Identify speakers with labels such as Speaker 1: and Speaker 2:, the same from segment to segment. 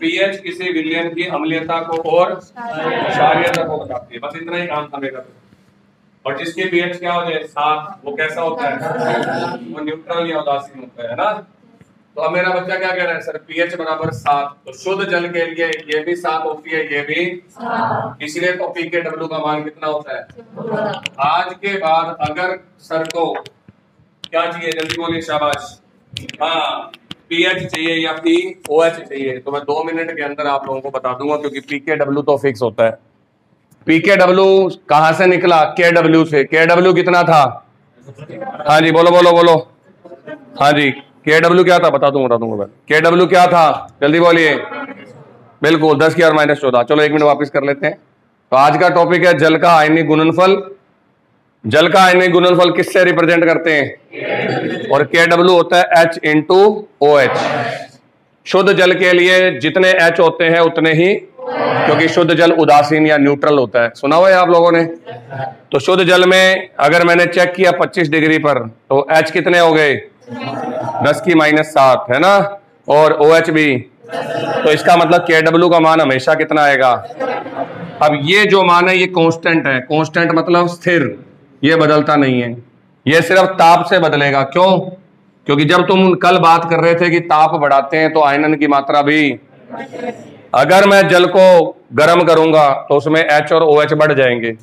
Speaker 1: PH किसी विलयन की अम्लीयता को और क्षारीयता को बताती है। बस इतना ही काम था मेरा। और जिसकी पीएच क्या हो जाए 7, वो कैसा होता है? वो न्यूट्रल या उदासीन होता है ना। तो अब मेरा बच्चा क्या कह रहा है सर, पीएच बराबर 7, तो शुद्ध जल के लिए ये भी 7 होती है, ये भी 7, इसलिए तो पी के डब्ल्यू का मान कितना होता है? आज के बाद अगर सर को क्या चाहिए, जल्दी बोलिए, शाबाश, हाँ, पीएच चाहिए या पी ओएच चाहिए, तो मैं 2 मिनट के अंदर आप लोगों को बता दूंगा, क्योंकि पी के डब्ल्यू तो फिक्स होता है। पी के डब्ल्यू कहां से निकला? के डब्ल्यू से। के डब्ल्यू कितना था? हाँ जी, बोलो बोलो बोलो। हाँ जी, के डब्ल्यू क्या था? बता दूंगा। के डब्ल्यू क्या था? जल्दी बोलिए। बिल्कुल 10 की और -14। चलो 1 मिनट वापस कर लेते हैं। तो आज का टॉपिक है जल का आयनिक गुणनफल। जल का आयनिक गुणनफल किससे रिप्रेजेंट करते हैं? और के डब्ल्यू होता है H इंटू OH। शुद्ध जल के लिए जितने H होते हैं उतने ही, क्योंकि शुद्ध जल उदासीन या न्यूट्रल होता है। सुना हुआ है आप लोगों ने? तो शुद्ध जल में अगर मैंने चेक किया 25 डिग्री पर, तो H कितने हो गए? 10 की -7 है ना, और OH भी। तो इसका मतलब के डब्ल्यू का मान हमेशा कितना आएगा? अब ये जो मान है ये कांस्टेंट है। कांस्टेंट मतलब स्थिर, ये बदलता नहीं है, ये सिर्फ ताप से बदलेगा। क्यों? क्योंकि जब तुम कल बात कर रहे थे कि ताप बढ़ाते हैं तो आयनन की मात्रा भी, अगर मैं जल को गर्म करूंगा तो उसमें H और OH बढ़ जाएंगे,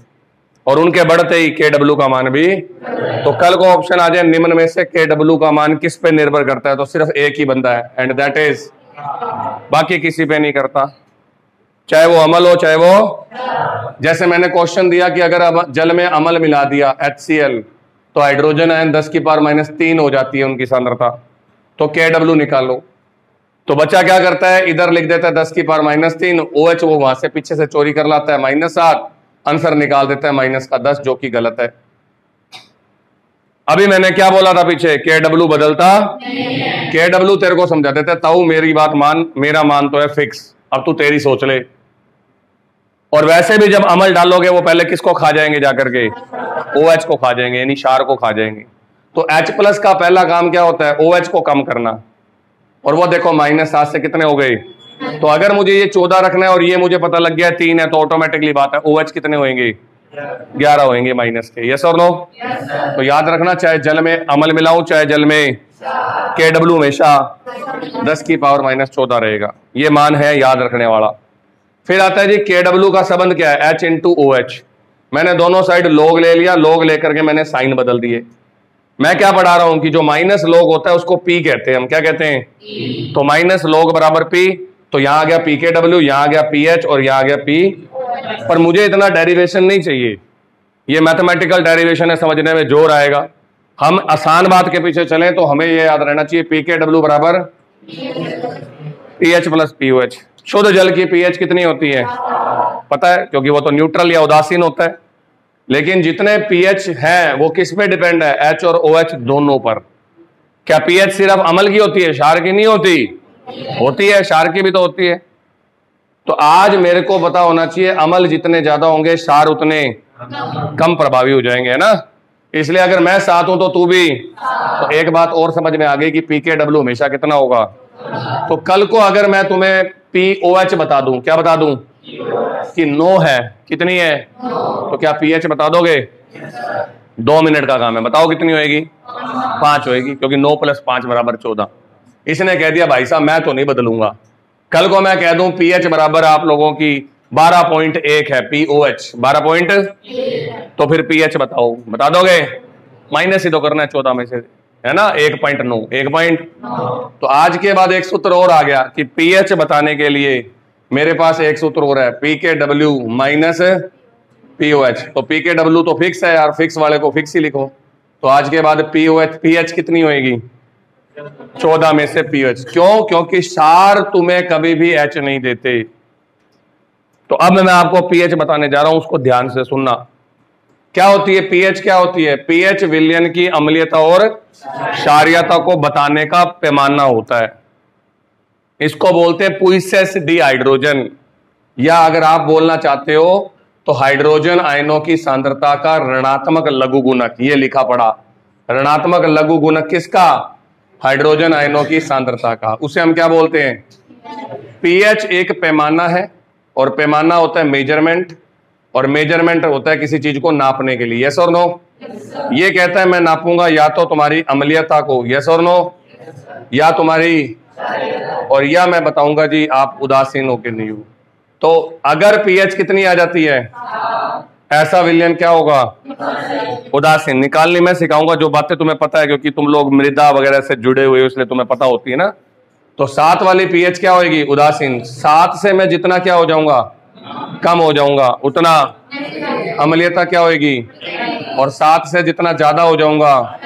Speaker 1: और उनके बढ़ते ही के डब्ल्यू का मान भी। तो कल को ऑप्शन आ जाए निम्न में से के डब्ल्यू का मान किस पे निर्भर करता है, तो सिर्फ एक ही बंदा है, एंड दैट इज, बाकी किसी पे नहीं करता, चाहे वो अमल हो चाहे वो, जैसे मैंने क्वेश्चन दिया कि अगर अब जल में अमल मिला दिया HCl, तो हाइड्रोजन आयन 10 की पावर -3 हो जाती है उनकी सांद्रता, तो के डब्ल्यू निकालो। तो बच्चा क्या करता है, इधर लिख देता है 10 की पावर -3, OH वो वहां से पीछे से चोरी कर लाता है -7, आंसर निकाल देता है -10, जो कि गलत है। अभी मैंने क्या बोला था पीछे, के डब्ल्यू बदलता, के डब्ल्यू तेरे को समझा देते, ताऊ मेरी बात मान, मेरा मान तो है फिक्स, अब तू तेरी सोच ले। और वैसे भी जब अमल डालोगे वो पहले किसको खा जाएंगे जाकर के? OH को खा जाएंगे, यानी क्षार को खा जाएंगे। तो H+ का पहला काम क्या होता है? OH को कम करना। और वो देखो -7 से कितने हो गए? तो अगर मुझे ये 14 रखना है और ये मुझे पता लग गया 3 है, तो ऑटोमेटिकली बात है OH कितने होंगे? 11 होंगे माइनस के। यस और नो? तो याद रखना, चाहे जल में अमल मिलाऊं चाहे जल में, के डब्ल्यू हमेशा 10 की पावर -14 रहेगा। ये मान है याद रखने वाला। फिर आता है जी के डब्ल्यू का संबंध क्या है? H into OH। मैंने दोनों साइड लॉग ले लिया, लॉग लेकर के मैंने साइन बदल दिए। मैं क्या पढ़ा रहा हूं कि जो माइनस लॉग होता है उसको P कहते हैं, हम क्या कहते हैं? तो माइनस लॉग बराबर P, तो यहां आ गया पी के डब्ल्यू, यहां आ गया PH और यहां आ गया P। पर मुझे इतना डेरिवेशन नहीं चाहिए, ये मैथमेटिकल डेरिवेशन है, समझने में जोर आएगा। हम आसान बात के पीछे चलें तो हमें यह याद रहना चाहिए पी के डब्ल्यू बराबर PH + POH। शुद्ध जल की पीएच कितनी होती है पता है? क्योंकि वो तो न्यूट्रल या उदासीन होता है। लेकिन जितने पीएच हैं वो किस पे डिपेंड है? H और OH दोनों पर। क्या पीएच सिर्फ अमल की होती है, क्षार की नहीं होती? होती है, क्षार की भी तो होती है। तो आज मेरे को पता होना चाहिए अमल जितने ज्यादा होंगे क्षार उतने कम प्रभावी हो जाएंगे, है ना। इसलिए अगर मैं 7 हूं तो तू भी, तो एक बात और समझ में आ गई कि पी के डब्ल्यू हमेशा कितना होगा। तो कल को अगर मैं तुम्हें POH बता दूं, क्या बता दूं कि 9 है, कितनी है, तो क्या पीएच बता दोगे? 2 मिनट का काम है, बताओ कितनी होएगी? 5 होएगी, क्योंकि 9 + 5 = 14। इसने कह दिया भाई साहब मैं तो नहीं बदलूंगा। कल को मैं कह दूं पीएच बराबर आप लोगों की 12.1 है, POH 12. तो फिर पीएच बताओ, बता दोगे? माइनस ही तो करना है 14 में से, है ना, 1.9 1. तो आज के बाद एक सूत्र और आ गया कि पीएच बताने के लिए मेरे पास एक सूत्र और है, पी के डब्ल्यू - POH। तो पी के डब्ल्यू तो फिक्स है यार, फिक्स वाले को फिक्स ही लिखो। तो आज के बाद PH कितनी होएगी? 14 में से POH। क्यों? क्योंकि क्षार तुम्हें कभी भी H नहीं देते। तो अब मैं आपको पीएच बताने जा रहा हूं, उसको ध्यान से सुनना। क्या होती है पीएच? क्या होती है पीएच? विलयन की अम्लीयता और क्षारीयता को बताने का पैमाना होता है। इसको बोलते हैं पुइसेस डिहाइड्रोजन, या अगर आप बोलना चाहते हो तो हाइड्रोजन आयनों की सांद्रता का ऋणात्मक लघु गुणक। ये लिखा पड़ा, ऋणात्मक लघु गुणक किसका? हाइड्रोजन आयनों की सांद्रता का। उसे हम क्या बोलते हैं? पीएच एक पैमाना है, और पैमाना होता है मेजरमेंट, और मेजरमेंट होता है किसी चीज को नापने के लिए। यस और नो? ये कहता है मैं नापूंगा या तो तुम्हारी अम्लीयता को, यस और नो, या तुम्हारी, और या मैं बताऊंगा जी आप उदासीन हो कि नहीं हो। तो अगर पीएच कितनी आ जाती है, ऐसा विलयन क्या होगा, उदासीन। निकालनी मैं सिखाऊंगा, जो बातें तुम्हें पता है क्योंकि तुम लोग मृदा वगैरह से जुड़े हुए हो इसलिए तुम्हें पता होती है ना। तो 7 वाली पीएच क्या होगी, उदासीन। 7 से मैं जितना क्या हो जाऊंगा, कम हो जाऊंगा, उतना अम्लीयता क्या होगी, और 7 से जितना ज्यादा हो जाऊंगा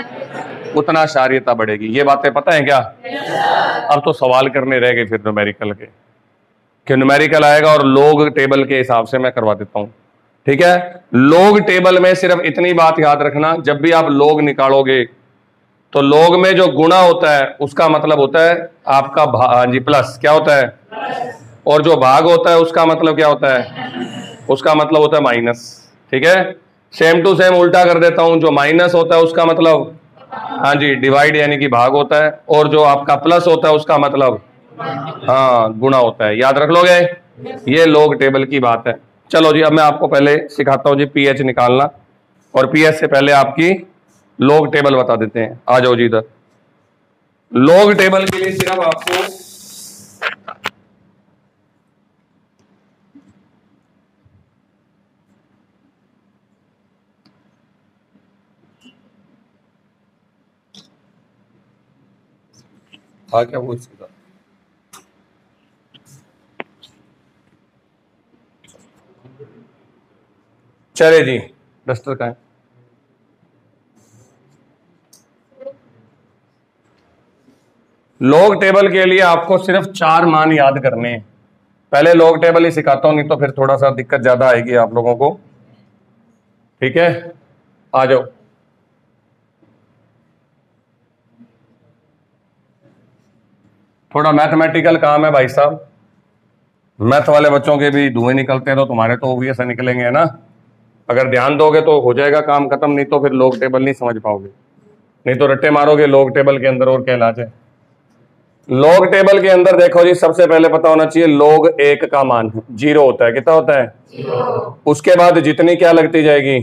Speaker 1: उतना क्षारीयता बढ़ेगी। ये बातें पता है क्या? अब तो सवाल करने रह गए फिर न्यूमेरिकल के, कि न्यूमेरिकल आएगा और लोग टेबल के हिसाब से मैं करवा देता हूं, ठीक है। लोग टेबल में सिर्फ इतनी बात याद रखना, जब भी आप लोग निकालोगे तो लोग में जो गुणा होता है उसका मतलब होता है आपका जी प्लस, क्या होता है, और जो भाग होता है उसका मतलब क्या होता है, उसका मतलब होता है माइनस, ठीक है। सेम टू सेम उल्टा कर देता हूं, जो माइनस होता है उसका मतलब हाँ जी डिवाइड यानी कि भाग होता है, और जो आपका प्लस होता है उसका मतलब हाँ गुणा होता है। याद रख लोगे, ये लोग टेबल की बात है। चलो जी अब मैं आपको पहले सिखाता हूं जी पीएच निकालना, और पीएच से पहले आपकी लोग टेबल बता देते हैं। आ जाओ जी इधर। लोग टेबल के लिए सिर्फ आपको क्या वो इसके साथ चले जी, डस्टर का है। लॉग टेबल के लिए आपको सिर्फ 4 मान याद करने हैं। पहले लॉग टेबल ही सिखाता हूं, नहीं तो फिर थोड़ा सा दिक्कत ज्यादा आएगी आप लोगों को, ठीक है। आ जाओ। थोड़ा मैथमेटिकल काम है भाई साहब, मैथ वाले बच्चों के भी धुएं निकलते हैं तो तुम्हारे तो ऑब्वियस निकलेंगे ना। अगर ध्यान दोगे तो हो जाएगा काम खत्म, नहीं तो फिर लॉग टेबल नहीं समझ पाओगे, नहीं तो रट्टे मारोगे लॉग टेबल के अंदर और क्या इलाज है। लॉग टेबल के अंदर देखो जी, सबसे पहले पता होना चाहिए लॉग 1 का मान 0 होता है। कितना होता है? 0। उसके बाद जितनी क्या लगती जाएगी,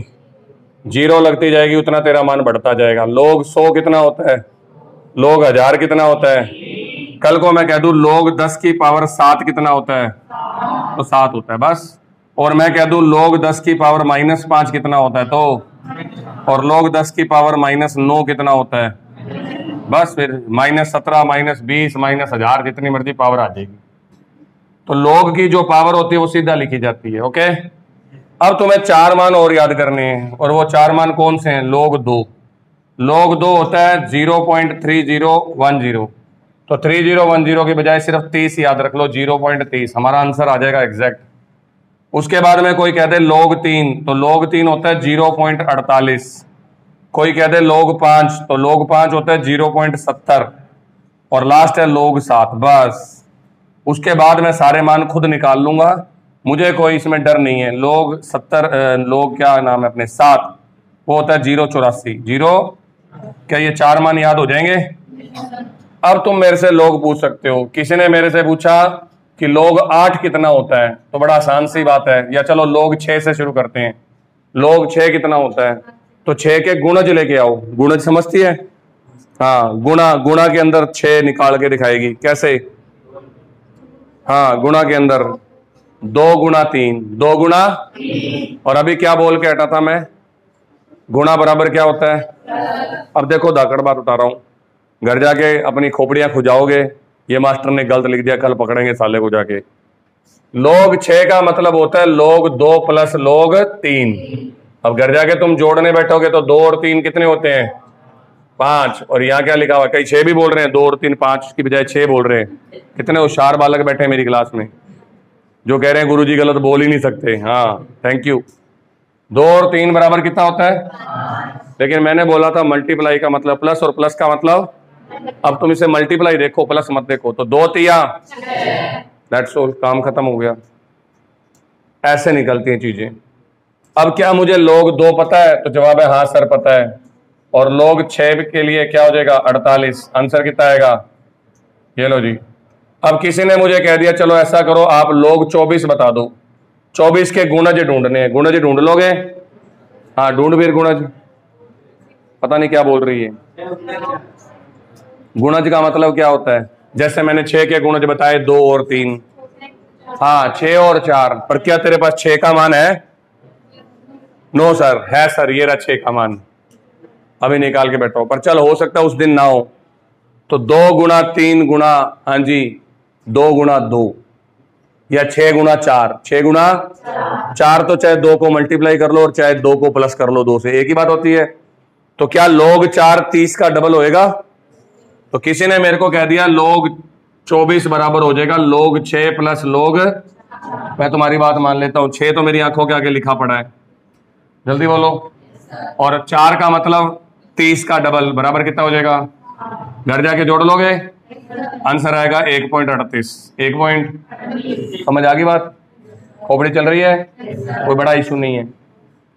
Speaker 1: 0 लगती जाएगी, उतना तेरा मान बढ़ता जाएगा। लॉग 100 कितना होता है, लॉग 1000 कितना होता है। कल को मैं कह दूं लॉग 10 की पावर 7 कितना होता है, तो 7 होता है बस। और मैं कह दूं लॉग 10 की पावर -5 कितना होता है, तो, और लॉग 10 की पावर -9 कितना होता है, बस। फिर -17 -20 -1000 जितनी मर्जी पावर आ जाएगी। तो लॉग की जो पावर होती है वो सीधा लिखी जाती है, ओके। अब तुम्हें 4 मान और याद करने हैं, और वो 4 मान कौन से हैं? लॉग 2। लॉग 2 होता है 0.3010, तो 3010 के बजाय सिर्फ 30 याद रख लो, 0.30 हमारा आंसर आ जाएगा एग्जैक्ट। उसके बाद में कोई कहते हैं लॉग 3, तो लॉग 3 होता है 0.48। कोई कहते हैं लॉग 5, तो लॉग 5 होता है 0.70, और लास्ट है लॉग 7, बस। उसके बाद मैं सारे मान खुद निकाल लूंगा, मुझे कोई इसमें डर नहीं है। लॉग 70, लॉग क्या नाम है अपने 7, वो होता है 0.84। 0, क्या ये 4 मान याद हो जाएंगे? अब तुम मेरे से लॉग पूछ सकते हो। किसी ने मेरे से पूछा कि लॉग 8 कितना होता है, तो बड़ा आसान सी बात है, या चलो लॉग 6 से शुरू करते हैं। लॉग 6 कितना होता है, तो 6 के गुणज लेके आओ। गुणज समझती है? हाँ, गुणा के अंदर 6 निकाल के दिखाएगी। कैसे? हाँ, गुणा के अंदर 2 गुणा 3, 2 गुणा, और अभी क्या बोल के हटा था मैं, गुणा बराबर क्या होता है। अब देखो धाकड़ बात उठा रहा हूं, घर जाके अपनी खोपड़ियां खुजाओगे, ये मास्टर ने गलत लिख दिया, कल पकड़ेंगे साले को जाके। लॉग 6 का मतलब होता है लॉग 2 प्लस लॉग 3। अब घर जाके तुम जोड़ने बैठोगे तो 2 और 3 कितने होते हैं, 5। और यहाँ क्या लिखा हुआ, कई 6 भी बोल रहे हैं, 2 और 3 5 की बजाय 6 बोल रहे हैं। कितने होशियार बालक बैठे हैं मेरी क्लास में जो कह रहे हैं गुरुजी गलत बोल ही नहीं सकते। हाँ, थैंक यू। 2 और 3 बराबर कितना होता है, लेकिन मैंने बोला था मल्टीप्लाई का मतलब प्लस, और प्लस का मतलब, अब तुम इसे मल्टीप्लाई देखो, प्लस मत देखो। तो 2 तिया, दैट्स ऑल, काम खत्म हो गया। ऐसे निकलती हैं चीजें। अब क्या मुझे लॉग 2 पता है, तो जवाब है हाँ सर पता है। और लॉग 6 के लिए क्या हो जाएगा, 48। आंसर कितना आएगा, ये लो जी अब किसी ने मुझे कह दिया चलो ऐसा करो आप लोग 24 बता दो, 24 के गुणज ढूंढने हैं, गुणज ढूंढ लोगे? हाँ ढूंढ फिर गुणज। पता नहीं क्या बोल रही है। गुणज का मतलब क्या होता है? जैसे मैंने 6 के गुणज बताए 2 और 3। हाँ 6 और 4, पर क्या तेरे पास 6 का मान है? नो सर, है सर, ये रहा 6 का मान, अभी निकाल के बैठो। पर चल हो सकता है उस दिन ना हो, तो 2 गुणा 3 गुणा, हाँ जी 2 गुणा 2, या 6 गुणा 4, 6 गुणा 4, तो चाहे 2 को मल्टीप्लाई कर लो और चाहे 2 को प्लस कर लो 2 से, एक ही बात होती है। तो क्या log 4 30 का डबल होएगा? तो किसी ने मेरे को कह दिया log 24 बराबर हो जाएगा log 6 प्लस log, मैं तुम्हारी बात मान लेता हूं, 6 तो मेरी आंखों के आगे लिखा पड़ा है, जल्दी बोलो। और 4 का मतलब 30 का डबल बराबर कितना हो जाएगा? घर जाके जोड़ लोगे, आंसर आएगा 1.38। 1 पॉइंट, समझ आ गई बात? खोपड़ी चल रही है, कोई बड़ा इशू नहीं है।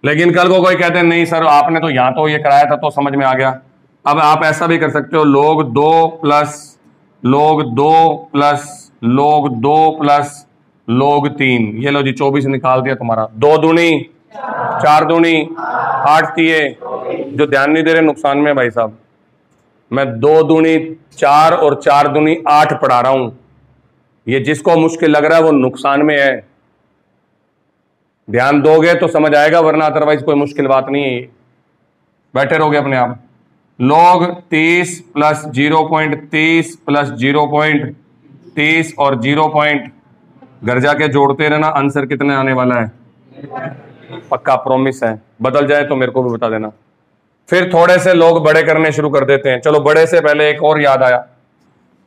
Speaker 1: लेकिन कल को कोई कहते हैं नहीं सर आपने तो यहां तो ये कराया था तो समझ में आ गया। अब आप ऐसा भी कर सकते हो, log 2 plus log 2 plus log 2 plus log 3, ये लो जी 24 निकाल दिया तुम्हारा। 2 दूनी 4 दूनी 8 दिए, जो ध्यान नहीं दे रहे नुकसान में भाई साहब। मैं 2 दूनी 4 और 4 दूनी 8 पढ़ा रहा हूं, ये जिसको मुश्किल लग रहा है वो नुकसान में है। ध्यान दोगे तो समझ आएगा, वरना अदरवाइज कोई मुश्किल बात नहीं है, बैठे रहोगे अपने आप। log 30 प्लस 0.30 प्लस 0.30 और 0 पॉइंट, घर जाके जोड़ते रहना, आंसर कितने आने वाला है? पक्का प्रॉमिस है, बदल जाए तो मेरे को भी बता देना। फिर थोड़े से लोग बड़े करने शुरू कर देते हैं। चलो बड़े से पहले एक और याद आया,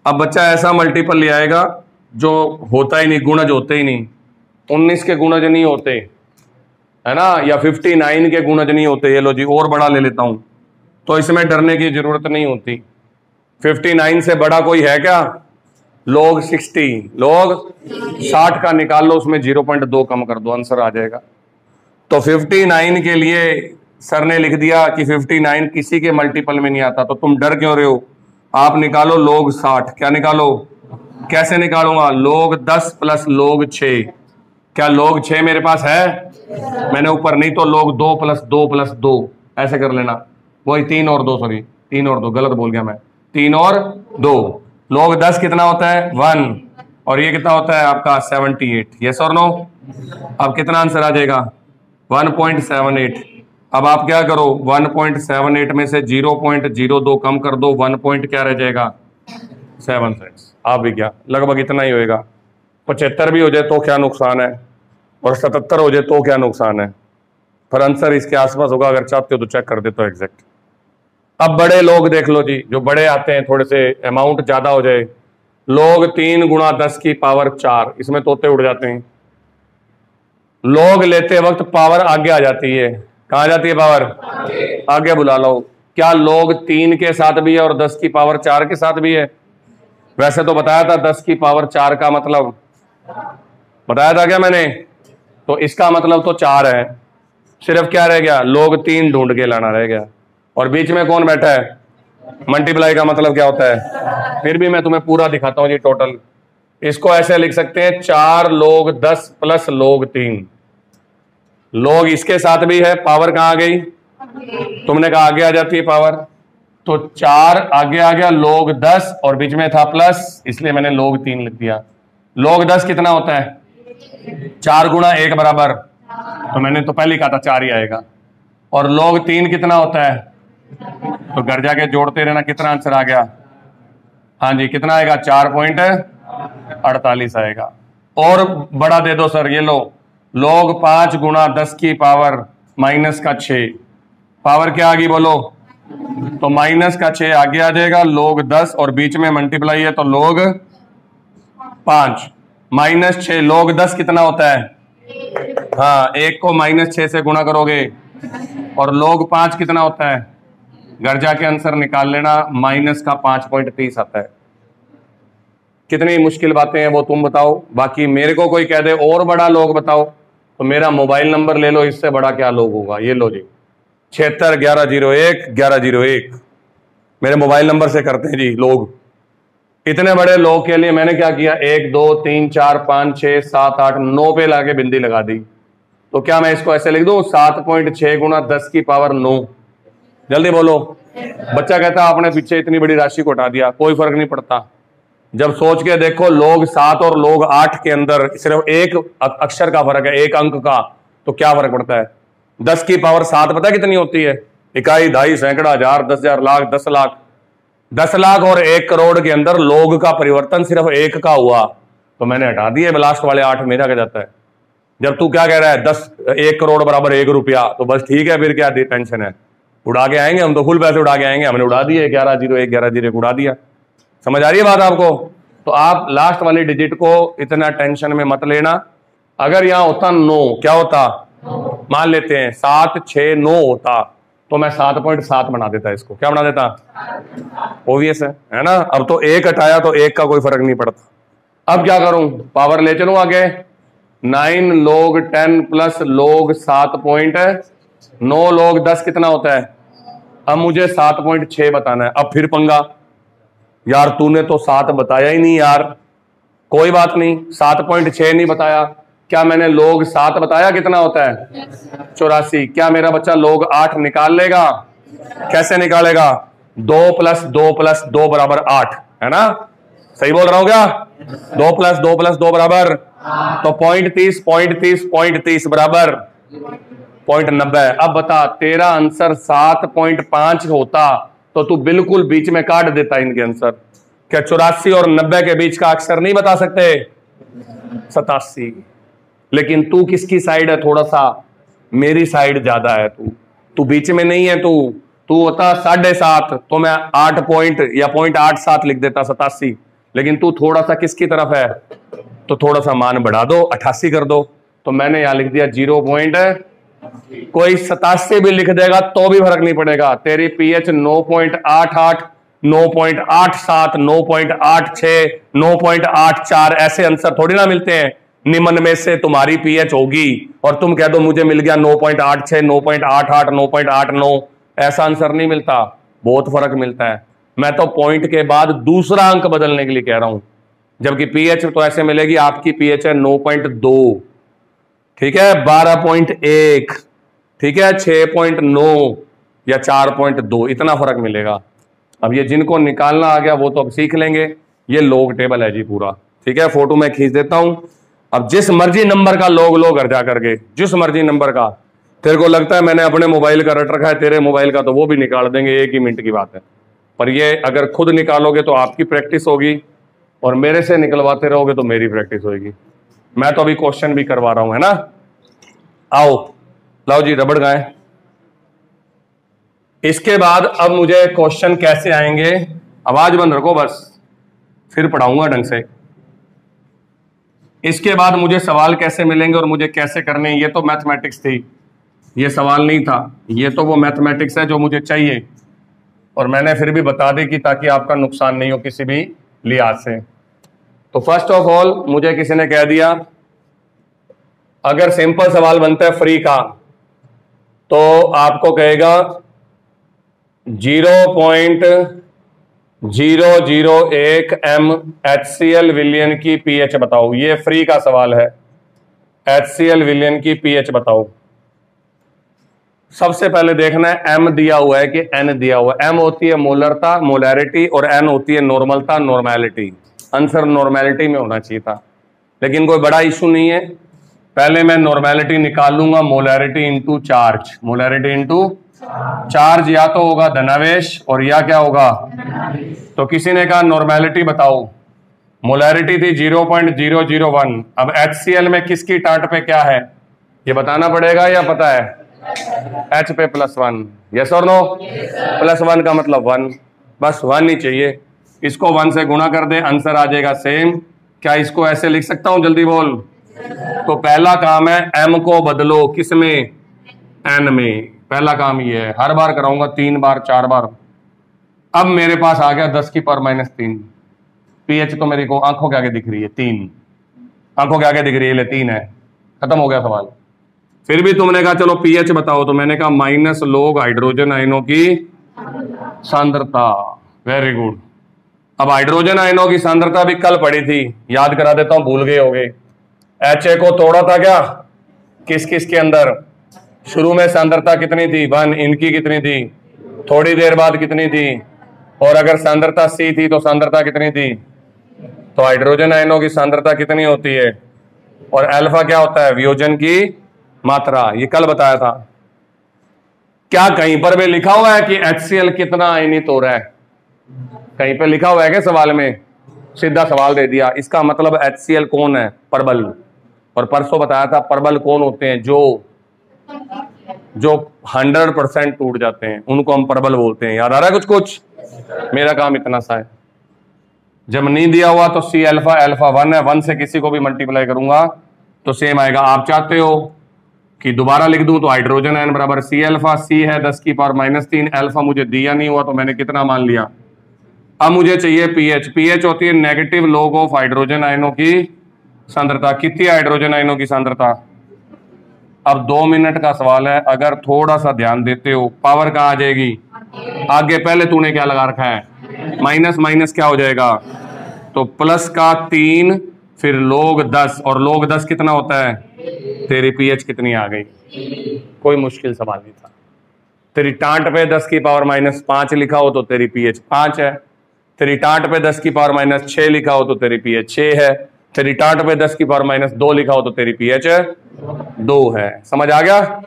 Speaker 1: अब बच्चा ऐसा मल्टीपल ले आएगा जो होता ही नहीं, गुणज होते ही नहीं। 19 के गुणज नहीं होते है ना, या 59 के गुणज नहीं होते। ये लो जी और बड़ा ले लेता हूं, तो इसमें डरने की जरूरत नहीं होती। 59 से बड़ा कोई है क्या? log 60, log 60 का निकाल लो, उसमें 0.2 कम कर दो, आंसर आ जाएगा। तो 59 के लिए सर ने लिख दिया कि 59 किसी के मल्टीपल में नहीं आता, तो तुम डर क्यों रहे हो? आप निकालो log 60। क्या निकालो? कैसे निकालूंगा? log 10 plus log 6। क्या log 6 मेरे पास है? मैंने ऊपर नहीं तो log 2 प्लस 2 प्लस 2 ऐसे कर लेना, वही 3 और 2, सॉरी 3 और 2 गलत बोल गया मैं, 3 और 2। log 10 कितना होता है? 1, और ये कितना होता है आपका? 78। यस और नो? अब कितना आंसर आ जाएगा? 1.78। अब आप क्या करो, 1.78 में से 0.02 कम कर दो, 1 पॉइंट क्या रह जाएगा? 7 सेंट्स। आप भी क्या, लगभग इतना ही होएगा। 75 भी हो जाए तो क्या नुकसान है, और 77 हो जाए तो क्या नुकसान है, पर आंसर इसके आसपास होगा। अगर चाहते हो तो चेक कर दे तो एग्जैक्ट। अब बड़े लोग देख लो जी, जो बड़े आते हैं, थोड़े से अमाउंट ज्यादा हो जाए। log 3 गुणा 10 की पावर 4, इसमें तोते उड़ जाते हैं। log लेते वक्त पावर आगे आ जाती है, कहाँ जाती है पावर? आगे बुला लो। क्या log 3 के साथ भी है और 10 की पावर 4 के साथ भी है? वैसे तो बताया था 10 की पावर 4 का मतलब, बताया था क्या मैंने? तो इसका मतलब तो 4 है, सिर्फ क्या रह गया? log 3 ढूंढ के लाना रह गया। और बीच में कौन बैठा है? मल्टीप्लाई का मतलब क्या होता है? फिर भी मैं तुम्हें पूरा दिखाता हूं जी टोटल। इसको ऐसे लिख सकते हैं 4 log 10 प्लस log 3। log इसके साथ भी है, पावर कहां आ गई? तुमने कहा आगे आ जाती है पावर, तो 4 आगे आ गया, log 10 और बीच में था प्लस, इसलिए मैंने log 3 लिख दिया। log 10 कितना होता है? 4 गुणा 1 बराबर, तो मैंने तो पहले कहा था 4 ही आएगा। और log 3 कितना होता है? तो घर जाके जोड़ते रहना, कितना आंसर आ गया? हाँ जी कितना आएगा? 4.48 आएगा। और बड़ा दे दो सर, ये लो, log 5 गुणा 10 की पावर माइनस का 6, पावर क्या आ गई बोलो? तो माइनस का 6 आगे आ जाएगा, log 10 और बीच में मल्टीप्लाई है तो log 5 माइनस 6। log 10 कितना होता है? हाँ 1 को माइनस 6 से गुणा करोगे। और log 5 कितना होता है? घर जाके आंसर निकाल लेना, माइनस का 5.30 आता है। कितनी मुश्किल बातें हैं वो तुम बताओ। बाकी मेरे को कोई कह दे और बड़ा log बताओ, तो मेरा मोबाइल नंबर ले लो, इससे बड़ा क्या log होगा? ये लो जी 76 1101 1101, मेरे मोबाइल नंबर से करते हैं जी लोग।
Speaker 2: इतने बड़े लोग के लिए मैंने क्या किया, 1 2 3 4 5 6 7 8 9 पे लाके बिंदी लगा दी। तो क्या मैं इसको ऐसे लिख दूं, 7.6 गुणा 10 की पावर 9। जल्दी बोलो। बच्चा कहता है आपने पीछे इतनी बड़ी राशि को हटा दिया, कोई फर्क नहीं पड़ता। जब सोच के देखो log 7 और log 8 के अंदर सिर्फ एक अक्षर का फर्क है, एक अंक का, तो क्या फर्क पड़ता है। 10 की पावर 7 पता कितनी होती है, इकाई, दहाई, सैकड़ा, हजार, 10,000, लाख, 10 लाख। 10 लाख और 1 करोड़ के अंदर log का परिवर्तन सिर्फ एक का हुआ, तो मैंने हटा दिए, लास्ट वाले 8 मेरा क्या जाता है। जब तू क्या कह रहा है 1 करोड़ बराबर 1 रुपया, तो बस ठीक है, फिर क्या टेंशन है, उड़ा के आएंगे हम, तो फुल पैसे उड़ा के आएंगे। हमने उड़ा दिए 1101 उड़ा दिया। समझ आ रही है बात आपको। तो आप लास्ट वाली डिजिट को इतना टेंशन में मत लेना। अगर यहां होता 9, क्या होता, मान लेते हैं 7 6 9 होता, तो मैं 7.7 बना देता इसको। क्या बना देता, ओवियस है ना। अब तो 1 हटाया तो 1 का कोई फर्क नहीं पड़ता। अब क्या करूं, पावर ले चलूं आगे। 9 log 10 प्लस log 7.9 log 10 कितना होता है। अब मुझे 7.6 बताना है। अब फिर पंगा, यार तूने तो 7 बताया ही नहीं यार। कोई बात नहीं, 7.6 नहीं बताया, क्या मैंने log 7 बताया कितना होता है 84। क्या मेरा बच्चा log 8 निकाल लेगा, कैसे निकालेगा, 2 प्लस 2 प्लस 2 बराबर 8, है ना। सही बोल रहा हूं क्या, 2 प्लस 2 प्लस 2 बराबर, तो 0.30 बराबर 0.90। अब बता, तेरा आंसर 7.5 होता तो तू बिल्कुल बीच में काट देता इनके आंसर। क्या 84 और 90 के बीच का अक्षर नहीं बता सकते, 87। लेकिन तू किसकी साइड है, थोड़ा सा मेरी साइड ज्यादा है। तू बीच में नहीं है, तू होता 7.5 तो मैं 8 पॉइंट या 0.87 लिख देता, 87। लेकिन तू थोड़ा सा किसकी तरफ है, तो थोड़ा सा मान बढ़ा दो, 88 कर दो। तो मैंने यहां लिख दिया 0 पॉइंट, कोई 87 भी लिख देगा तो भी फर्क नहीं पड़ेगा। तेरी पीएच 9.88 9.87 9.86 9.84 ऐसे आंसर थोड़ी ना मिलते हैं। निम्न में से तुम्हारी पीएच होगी और तुम कह दो मुझे मिल गया 9.86 9.88 9.89, ऐसा आंसर नहीं मिलता, बहुत फर्क मिलता है। मैं तो पॉइंट के बाद दूसरा अंक बदलने के लिए कह रहा हूं। जबकि पीएच तो ऐसे मिलेगी, आपकी पीएच है 9.2, ठीक है, 12.1, ठीक है, 6.9 या 4.2, इतना फर्क मिलेगा। अब ये जिनको निकालना आ गया वो तो अब सीख लेंगे। ये log टेबल है जी पूरा, ठीक है, फोटो मैं खींच देता हूं। अब जिस मर्जी नंबर का log घर जा करके, जिस मर्जी नंबर का, तेरे को लगता है मैंने अपने मोबाइल का रट रखा है, तेरे मोबाइल का तो वो भी निकाल देंगे, 1 ही मिनट की बात है। पर ये अगर खुद निकालोगे तो आपकी प्रैक्टिस होगी, और मेरे से निकलवाते रहोगे तो मेरी प्रैक्टिस होगी। मैं तो अभी क्वेश्चन भी करवा रहा हूं, है ना। आओ लाओ जी रबड़ गाएं। इसके बाद अब मुझे क्वेश्चन कैसे आएंगे, आवाज बंद रखो बस, फिर पढ़ाऊंगा ढंग से। इसके बाद मुझे सवाल कैसे मिलेंगे और मुझे कैसे करने, ये तो मैथमेटिक्स थी, ये सवाल नहीं था, ये तो वो मैथमेटिक्स है जो मुझे चाहिए। और मैंने फिर भी बता दी कि ताकि आपका नुकसान नहीं हो किसी भी लिहाज से। तो फर्स्ट ऑफ ऑल मुझे किसी ने कह दिया अगर सिंपल सवाल बनता है फ्री का, तो आपको कहेगा 0.001 m HCl विलियन की पीएच बताओ। ये फ्री का सवाल है, HCl विलियन की पीएच बताओ। सबसे पहले देखना है m दिया हुआ है कि n दिया हुआ है। m होती है मोलरता, मोलैरिटी, और n होती है नॉर्मलता, नॉर्मेलिटी। आंसर नॉर्मेलिटी में होना चाहिए था, लेकिन कोई बड़ा इशू नहीं है। पहले मैं नॉर्मेलिटी निकाल लूंगा, molarity into charge, molarity into charge या तो होगा धनावेश और या क्या होगा। तो किसी ने कहा नॉर्मेलिटी बताओ, मोलैरिटी थी 0.001। अब HCl में किसकी टाट पे क्या है ये बताना पड़ेगा या पता है, H पे +1, यस और नो। +1 का मतलब 1, बस 1 ही चाहिए। इसको 1 से गुणा कर दे, आंसर आ जाएगा सेम। क्या इसको ऐसे लिख सकता हूं, जल्दी बोल। तो पहला काम है m को बदलो, किसमें, n में। पहला काम ये है, हर बार कराऊंगा 3 बार 4 बार। अब मेरे पास आ गया 10 की पावर -3। पीएच तो मेरी को आंखों के आगे दिख रही है 3, आंखों के आगे दिख रही है, ले 3 है, खत्म हो गया सवाल। फिर भी तुमने कहा चलो पीएच बताओ, तो मैंने कहा माइनस log हाइड्रोजन आयनों की सांद्रता। Very good. अब हाइड्रोजन आयनों की सांद्रता भी कल पड़ी थी, याद करा देता हूं, भूल गए होगे। HA को तोड़ा था क्या, किस किस के अंदर? शुरू में सांद्रता कितनी थी 1, इनकी कितनी थी, थोड़ी देर बाद कितनी थी, और अगर सांद्रता C थी तो सांद्रता कितनी थी? तो हाइड्रोजन आयनों की सांद्रता कितनी होती है? और अल्फा क्या होता है? वियोजन की मात्रा। ये कल बताया था। क्या कहीं पर भी लिखा हुआ है कि HCl कितना आयनित हो रहा है? कहीं पे लिखा हुआ है क्या सवाल में? सीधा सवाल दे दिया। इसका मतलब HCl कौन है? परबल। और परसों बताया था परबल कौन होते हैं? जो 100% टूट जाते हैं उनको हम परबल बोलते हैं। याद आ रहा है कुछ कुछ? मेरा काम इतना सा है। जब नहीं दिया हुआ तो C अल्फा, अल्फा 1 है, 1 से किसी को भी मल्टीप्लाई करूंगा तो सेम आएगा। आप चाहते हो कि दोबारा लिख दूं तो हाइड्रोजन आयन बराबर C अल्फा, C है 10 की पावर -3, अल्फा मुझे दिया नहीं हुआ तो मैंने कितना मान लिया। अब मुझे चाहिए पीएच। पीएच होती है नेगेटिव लॉग ऑफ हाइड्रोजन आयनों की सांद्रता। कितनी हाइड्रोजन आयनों की सांद्रता? अब 2 मिनट का सवाल है, अगर थोड़ा सा ध्यान देते हो पावर कहाँ आ जाएगी? आगे पहले तूने क्या लगा रखा है? माइनस माइनस क्या हो जाएगा? तो प्लस का 3 फिर log 10, और log 10 कितना होता है? तेरी पीएच कितनी आ गई? कोई मुश्किल सवाल नहीं था। तेरी टांट पे 10 की पावर -5 लिखा हो तो तेरी पीएच 5 है। तेरी टांट पे 10 की पावर -6 लिखा हो तो तेरी पीएच 6 है। तेरी टांट पे 10 की पावर -2 लिखा हो तो तेरी पीएच 2 है। समझ आ गया?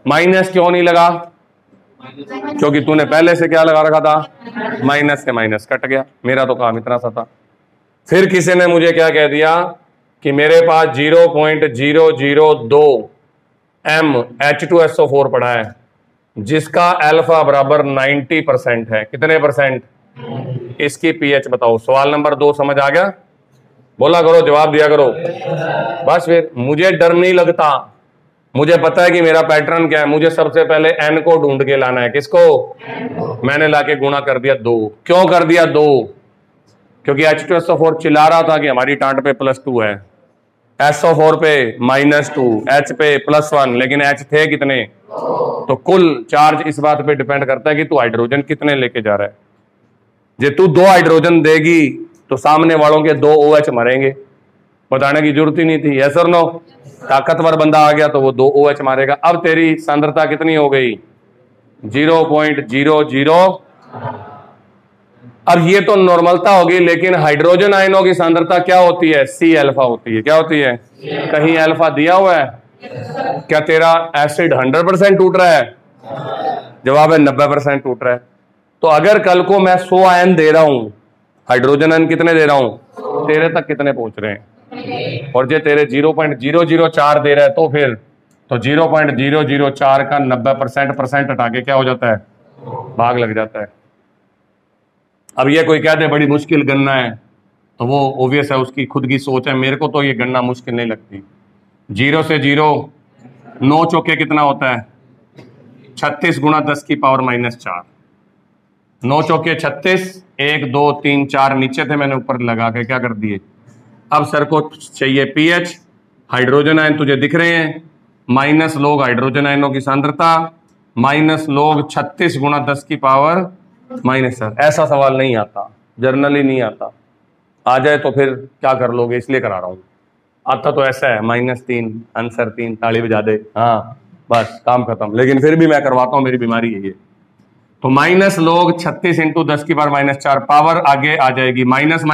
Speaker 2: माइनस क्यों नहीं लगा? क्योंकि तूने पहले से क्या लगा रखा था? माइनस से माइनस कट गया। मेरा तो काम इतना सा था। फिर किसी ने मुझे क्या कह दिया कि मेरे पास 0.002 m H2SO4 पड़ा है जिसका अल्फा बराबर 90% है। कितने %? इसकी पीएच बताओ। सवाल नंबर 2 समझ आ गया? बोला करो, जवाब दिया करो। बस फिर मुझे डर नहीं लगता, मुझे पता है कि मेरा पैटर्न क्या है। मुझे सबसे पहले n को ढूंढ के लाना है। किसको? मैंने लाके गुणा कर दिया 2। क्यों कर दिया 2? क्योंकि H2SO4 चिल्ला रहा था कि हमारी टांट पे +2 है, SO4 पे -2, H पे +1, लेकिन H थे कितने? तो कुल चार्ज इस बात पे डिपेंड करता है कि तू हाइड्रोजन कितने लेके जा रहा है। जे तू 2 हाइड्रोजन देगी तो सामने वालों के 2 OH मरेंगे। बताने की जरूरत ही नहीं थी। यस और नो? ताकतवर बंदा आ गया तो वो 2 OH मारेगा। अब तेरी सांद्रता कितनी हो गई? 0.00। अब ये तो नॉर्मलता होगी, लेकिन हाइड्रोजन आयनों की सांद्रता क्या होती है? C अल्फा होती है। क्या होती है? कहीं अल्फा दिया हुआ है? क्या तेरा एसिड 100% टूट रहा है? जवाब है 90% टूट रहा है। तो अगर कल को मैं 100 आयन दे रहा हूं, हाइड्रोजन आयन कितने दे रहा हूं? तेरे तक कितने पहुंच रहे हैं? और जे तेरे 0.004 दे रहा है तो फिर तो 0.004 का 90% हटा के क्या हो जाता है? भाग लग जाता है। अब ये कोई कहते बड़ी मुश्किल गणना है तो वो ओबियस है, उसकी खुद की सोच है। मेरे को तो ये गणना मुश्किल नहीं लगती। 0 से 0 9 चौके कितना होता है? 36 गुणा 10 की पावर -4। 9 चौके 36, 1 2 3 4 नीचे थे, मैंने ऊपर लगा के क्या कर दिए। अब सर को चाहिए पीएच। हाइड्रोजन आयन तुझे दिख रहे हैं, माइनस log हाइड्रोजन आयनों की सांद्रता माइनस log 36 गुणा 10 की पावर -4। ऐसा सवाल नहीं आता, जर्नली नहीं आता। आ जाए तो फिर क्या कर लोगे, इसलिए करा रहा हूं। आता तो ऐसा है -3 आंसर 3, ताली बजा दे, हाँ बस काम खत्म। लेकिन फिर भी मैं करवाता हूं, मेरी बीमारी है ये। तो -log 36 × 10 की पावर -4, पावर आगे आ जाएगी माइनस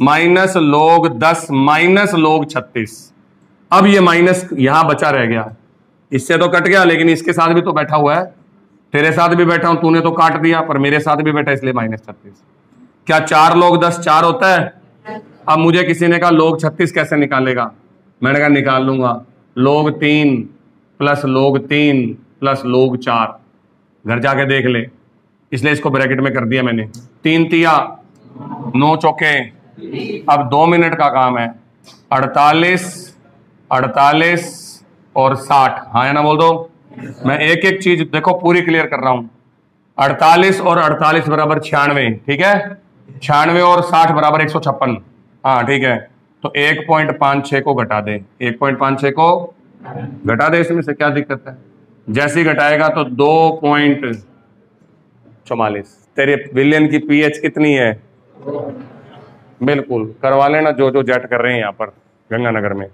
Speaker 2: माइनस -log 10 -log 36। अब ये माइनस यहां बचा रह गया, इससे तो कट गया, लेकिन इसके साथ भी तो बैठा हुआ है। तेरे साथ भी बैठा हूं, तूने तो काट दिया, पर मेरे साथ भी बैठा इसलिए -36। क्या 4 log 10 4 होता है? अब मुझे किसी ने कहा log 36 कैसे निकालेगा? मैंने कहा निकाल लूंगा। log 3 + log 3 + log 4, घर जाके देख ले, इसलिए इसको ब्रैकेट में कर दिया मैंने। 3 तिया 9 चौके। अब 2 मिनट का काम है। 48 48 और 60, हाँ या ना बोल दो। मैं एक एक चीज देखो पूरी क्लियर कर रहा हूं। 48 और 48 बराबर 96, ठीक है। 96 और 60 बराबर 156, हाँ ठीक है। तो 1.56 को घटा दे, 1.56 को घटा दे, इसमें से क्या दिक्कत है? जैसे ही घटाएगा तो 2.44, तेरे विलियन की पीएच कितनी है? बिल्कुल करवा लेना जो जो जेट कर रहे हैं यहाँ पर गंगानगर में,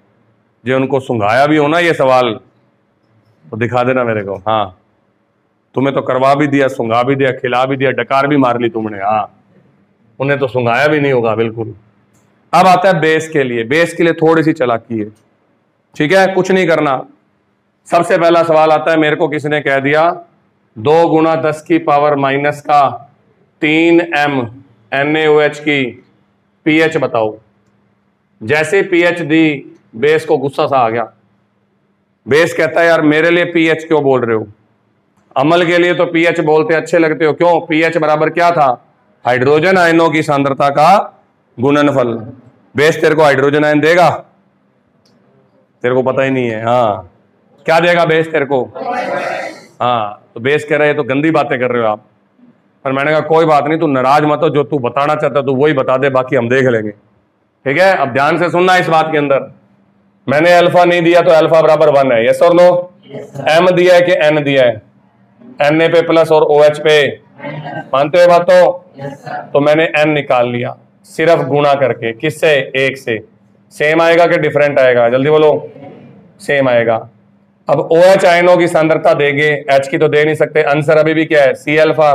Speaker 2: जो उनको सुंघाया भी हो ना ये सवाल तो दिखा देना मेरे को। हाँ तुम्हें तो करवा भी दिया, सुंघा भी दिया, खिला भी दिया, डकार भी मार ली तुमने। हाँ उन्हें तो सुंघाया भी नहीं होगा। बिल्कुल। अब आता है बेस के लिए। बेस के लिए थोड़ी सी चालाकी है, ठीक है, कुछ नहीं करना। सबसे पहला सवाल आता है, मेरे को किसी ने कह दिया 2 गुना 10 की पावर माइनस का 3m NaOH की पीएच बताओ। जैसे पीएच दी बेस को गुस्सा सा आ गया। बेस कहता है यार मेरे लिए पीएच क्यों बोल रहे हो? अमल के लिए तो पीएच बोलते अच्छे लगते हो, क्यों? पीएच बराबर क्या था? हाइड्रोजन आयनों की सांद्रता का गुणनफल। बेस तेरे को हाइड्रोजन आयन देगा? तेरे को पता ही नहीं है। हाँ क्या देगा बेस तेरे को? हाँ तो बेस कह रहा है तो गंदी बातें कर रहे हो आप। पर मैंने कहा कोई बात नहीं, तू नाराज मत हो, जो तू बताना चाहता तू वही बता दे, बाकी हम देख लेंगे। ठीक है, अब ध्यान से सुनना इस बात के अंदर। मैंने अल्फा नहीं दिया तो अल्फा बराबर 1 है, यस और नो? एम दिया है कि एन दिया है? Na पे प्लस और OH पे, मानते हो बात? तो मैंने n निकाल लिया सिर्फ गुणा करके। किससे? 1 से। सेम आएगा कि डिफरेंट आएगा? जल्दी बोलो। सेम आएगा। अब OH आयनों की सांद्रता देंगे, H की तो दे नहीं सकते। आंसर अभी भी क्या है? C alpha.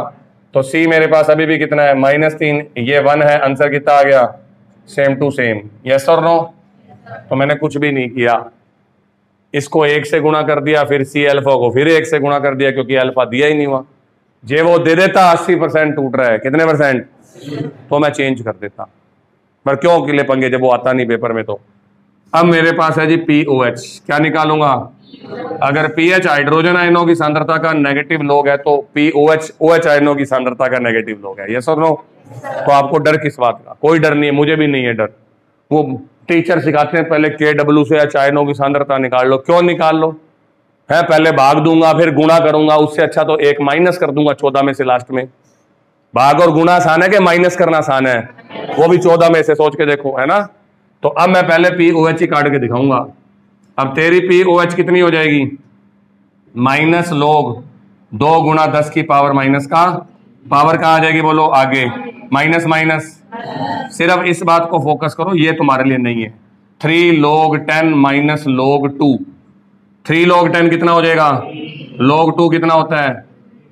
Speaker 2: तो C मेरे पास अभी भी कितना है? -3। ये 1 है। आंसर कितना आ गया? सेम टू सेम, यस और नो? तो मैंने कुछ भी नहीं किया, इसको 1 से गुणा कर दिया, फिर C अल्फा को फिर 1 से गुणा कर दिया, क्योंकि अल्फा दिया ही नहीं हुआ। जे वो दे देता 80% टूट रहा है, कितने परसेंट? तो मैं चेंज कर देता, पर क्यों के लिए पंगे जब वो आता नहीं पेपर में। तो अब मेरे पास है जी POH। क्या निकालूंगा? अगर पीएच हाइड्रोजन आयनों की सांद्रता का नेगेटिव लॉग है तो POH OH आयनों की सांद्रता का नेगेटिव लॉग है, यस और नो? तो आपको डर किस बात का? कोई डर नहीं है, मुझे भी नहीं है डर। वो टीचर सिखाते हैं पहले KW से H आयनों की सांद्रता निकाल लो। क्यों निकाल लो? है पहले भाग दूंगा फिर गुणा करूंगा, उससे अच्छा तो 1 माइनस कर दूंगा 14 में से लास्ट में। भाग और गुणा आसान है कि माइनस करना आसान है? वो भी 14 में से, सोच के देखो, है ना? तो अब मैं पहले POH ही काट के दिखाऊंगा। अब तेरी POH कितनी हो जाएगी? माइनस लॉग 2 गुना 10 की पावर माइनस का पावर कहाँ आ जाएगी? बोलो आगे। माइनस माइनस, सिर्फ इस बात को फोकस करो, ये तुम्हारे लिए नहीं है। 3 log 10 माइनस log 2। 3 log 10 कितना हो जाएगा? log 2 कितना होता है?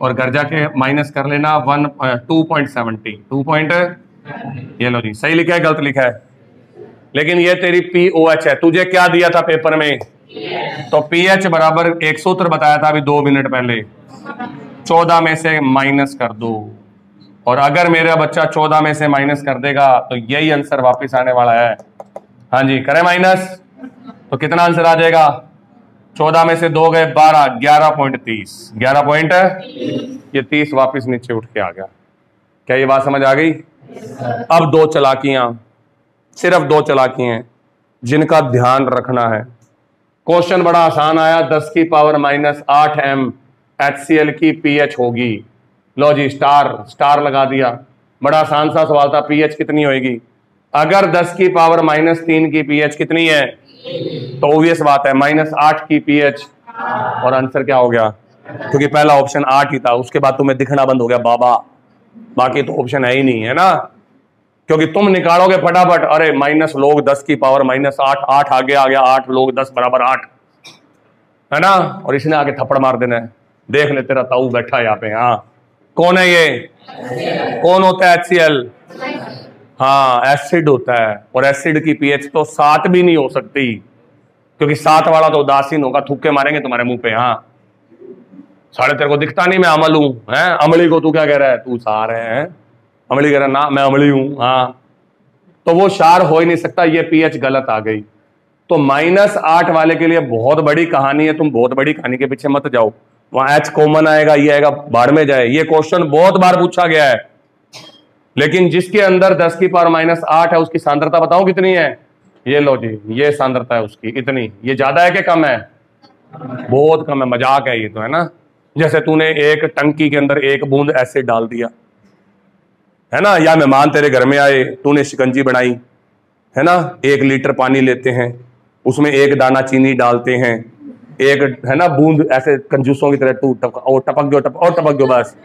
Speaker 2: और घर जाके माइनस कर लेना 2.70। 2. ये लो जी, सही लिखा है गलत लिखा है? लेकिन ये तेरी POH है। तुझे क्या दिया था पेपर में? तो pH बराबर एक सूत्र बताया था अभी 2 मिनट पहले, 14 में से माइनस कर दो। और अगर मेरा बच्चा 14 में से माइनस कर देगा तो यही आंसर वापस आने वाला है। हाँ जी, करें माइनस तो कितना आंसर आ जाएगा? 14 में से 2 गए 12, 11.30। 11 पॉइंट है, ये 30 वापस नीचे उठ के आ गया। क्या ये बात समझ आ गई? अब 2 चालाकियां, सिर्फ 2 चालाकियां जिनका ध्यान रखना है। क्वेश्चन बड़ा आसान आया, 10 की पावर माइनस 8m HCl की पीएच होगी। लो जी, स्टार लगा दिया। बड़ा आसान सा सवाल था, पीएच कितनी होगी? अगर 10 की पावर -3 की पीएच कितनी है? तो ऑब्वियस बात है -8 की पीएच। और आंसर क्या हो गया? क्योंकि पहला ऑप्शन 8 ही था, उसके बाद तुम्हें दिखना बंद हो गया बाबा, बाकी तो ऑप्शन है ही नहीं, है ना? क्योंकि तुम निकालोगे फटाफट, अरे माइनस log 10 की पावर -8, 8 आगे आ गया, 8 log 10 बराबर 8, है ना? और इसने आगे थप्पड़ मार देना है। देख ले तेरा ताऊ बैठा है यहाँ पे। हाँ कौन है ये? कौन होता है HCl? हाँ एसिड होता है। और एसिड की पीएच तो 7 भी नहीं हो सकती, क्योंकि 7 वाला तो उदासीन होगा, थूके मारेंगे तुम्हारे मुंह पे। हाँ साढ़े तेरे को दिखता नहीं मैं अमल हूं, है? अमली को तू क्या कह रहा है? तू सार है, अमली कह रहा है ना, मैं अमली हूं। हाँ तो वो शार हो ही नहीं सकता, ये पीएच गलत आ गई। तो -8 वाले के लिए बहुत बड़ी कहानी है, तुम बहुत बड़ी कहानी के पीछे मत जाओ। वहां H कॉमन आएगा, ये आएगा, बाढ़ में जाए। ये क्वेश्चन बहुत बार पूछा गया है, लेकिन जिसके अंदर 10 की पावर -8 है उसकी सांद्रता बताओ कितनी है? ये लो जी, ये सांद्रता है उसकी इतनी। ये ज्यादा है कि कम है? बहुत कम है, मजाक है ये तो, है ना? जैसे तूने एक टंकी के अंदर 1 बूंद एसिड डाल दिया, है ना? या मेहमान तेरे घर में आए, तूने शिकंजी बनाई, है ना? 1 लीटर पानी लेते हैं, उसमें 1 दाना चीनी डालते हैं, 1 है ना बूंद ऐसे कंजूसों की तरह टपक गयो, बस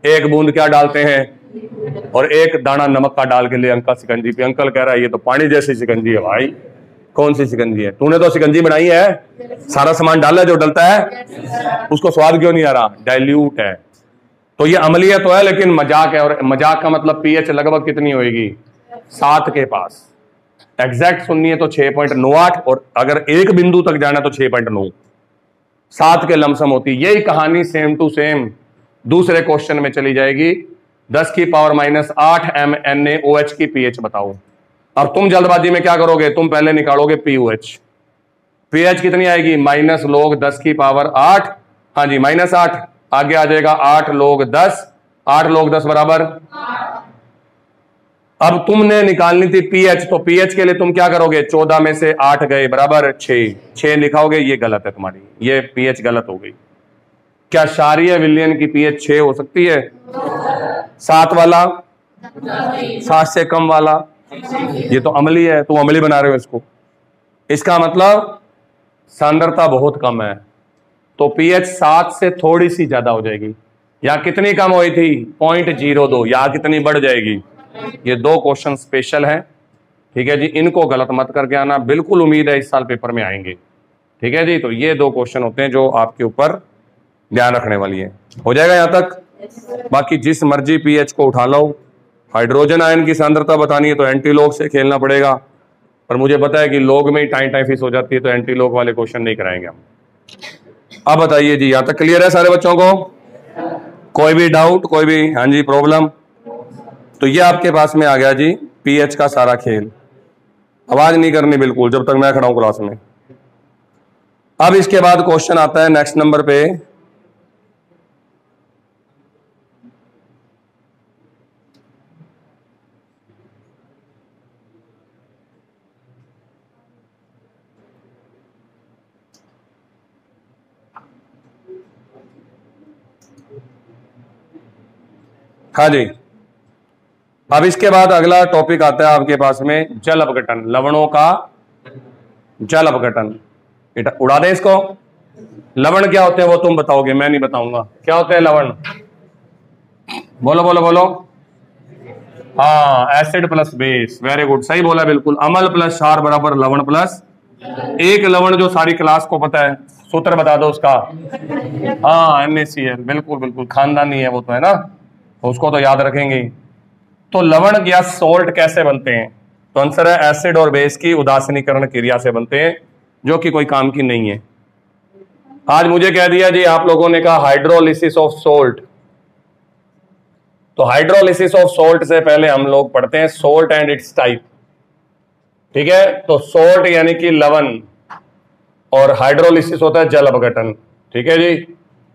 Speaker 2: एक बूंद क्या डालते हैं और एक दाना नमक का डाल के ले अंकल शिकंजी पे। अंकल कह रहा है ये तो पानी जैसी शिकंजी है। भाई कौन सी शिकंजी है? तूने तो शिकंजी बनाई है, सारा सामान डाला है जो डलता है, उसको स्वाद क्यों नहीं आ रहा? डाइल्यूट है। तो ये अमलियत तो है लेकिन मजाक है, और मजाक का मतलब पीएच लगभग कितनी होगी? 7 के पास। एग्जैक्ट सुननी है तो 6.98, और अगर एक बिंदु तक जाना तो 6.9, 7 के लमसम होती। यही कहानी सेम टू सेम दूसरे क्वेश्चन में चली जाएगी। 10 की पावर -8 MnAOH की पीएच बताओ। अब तुम जल्दबाजी में क्या करोगे? तुम पहले निकालोगे पीओएच। पीएच कितनी आएगी? माइनस log 10 की पावर 8, हाँ जी -8, आगे आ जाएगा 8 log 10, 8 log 10 बराबर। अब तुमने निकालनी थी पीएच, तो पीएच के लिए तुम क्या करोगे? 14 में से 8 गए बराबर 6 लिखाओगे। ये गलत है तुम्हारी, ये पीएच गलत हो गई। क्या क्षारीय विलयन की पीएच 6 हो सकती है? 7 वाला, 7 से कम वाला, ये तो अम्लीय है, तुम अम्लीय बना रहे हो इसको। इसका मतलब सांद्रता बहुत कम है, तो पीएच 7 से थोड़ी सी ज्यादा हो जाएगी। या कितनी कम हुई थी? 0.02, या कितनी बढ़ जाएगी? ये 2 क्वेश्चन स्पेशल हैं, ठीक है जी। इनको गलत मत करके आना, बिल्कुल उम्मीद है इस साल पेपर में आएंगे, ठीक है जी। तो ये 2 क्वेश्चन होते हैं जो आपके ऊपर ध्यान रखने वाली है। हो जाएगा यहां तक? बाकी जिस मर्जी पीएच को उठा लो। हाइड्रोजन आयन की सांद्रता बतानी है तो एंटी लॉग से खेलना पड़ेगा, पर मुझे पता है कि लॉग में ही टाइम फिस हो जाती है, तो एंटी लॉग वाले क्वेश्चन नहीं कराएंगे हम। अब बताइए जी, यहां तक क्लियर है सारे बच्चों को? कोई भी डाउट, कोई भी हाँ जी प्रॉब्लम? तो ये आपके पास में आ गया जी पीएच का सारा खेल। आवाज नहीं करनी बिल्कुल जब तक मैं खड़ा हूं क्लास में। अब इसके बाद क्वेश्चन आता है नेक्स्ट नंबर पे, हाँ जी। अब इसके बाद अगला टॉपिक आता है आपके पास में जल अपघटन, लवणों का जल अपघटन। बेटा उड़ा दें इसको। लवण क्या होते हैं वो तुम बताओगे, मैं नहीं बताऊंगा। क्या होते हैं लवण? बोलो बोलो बोलो। हाँ, acid plus base, very good, सही बोला बिल्कुल। अम्ल प्लस क्षार बराबर लवण प्लस एक लवण, जो सारी क्लास को पता है। सूत्र बता दो उसका। हाँ, NaCl, बिल्कुल बिल्कुल, खानदानी है वो तो, है ना, उसको तो याद रखेंगे। तो लवण या सोल्ट कैसे बनते हैं? तो आंसर है एसिड और बेस की उदासीनीकरण क्रिया से बनते हैं, जो कि कोई काम की नहीं है। आज मुझे कह दिया जी आप लोगों ने कहा हाइड्रोलिसिस ऑफ सोल्ट, तो हाइड्रोलिसिस ऑफ सोल्ट से पहले हम लोग पढ़ते हैं सोल्ट एंड इट्स टाइप, ठीक है। तो सोल्ट यानी कि लवण, और हाइड्रोलिसिस होता है जल अपघटन, ठीक है जी।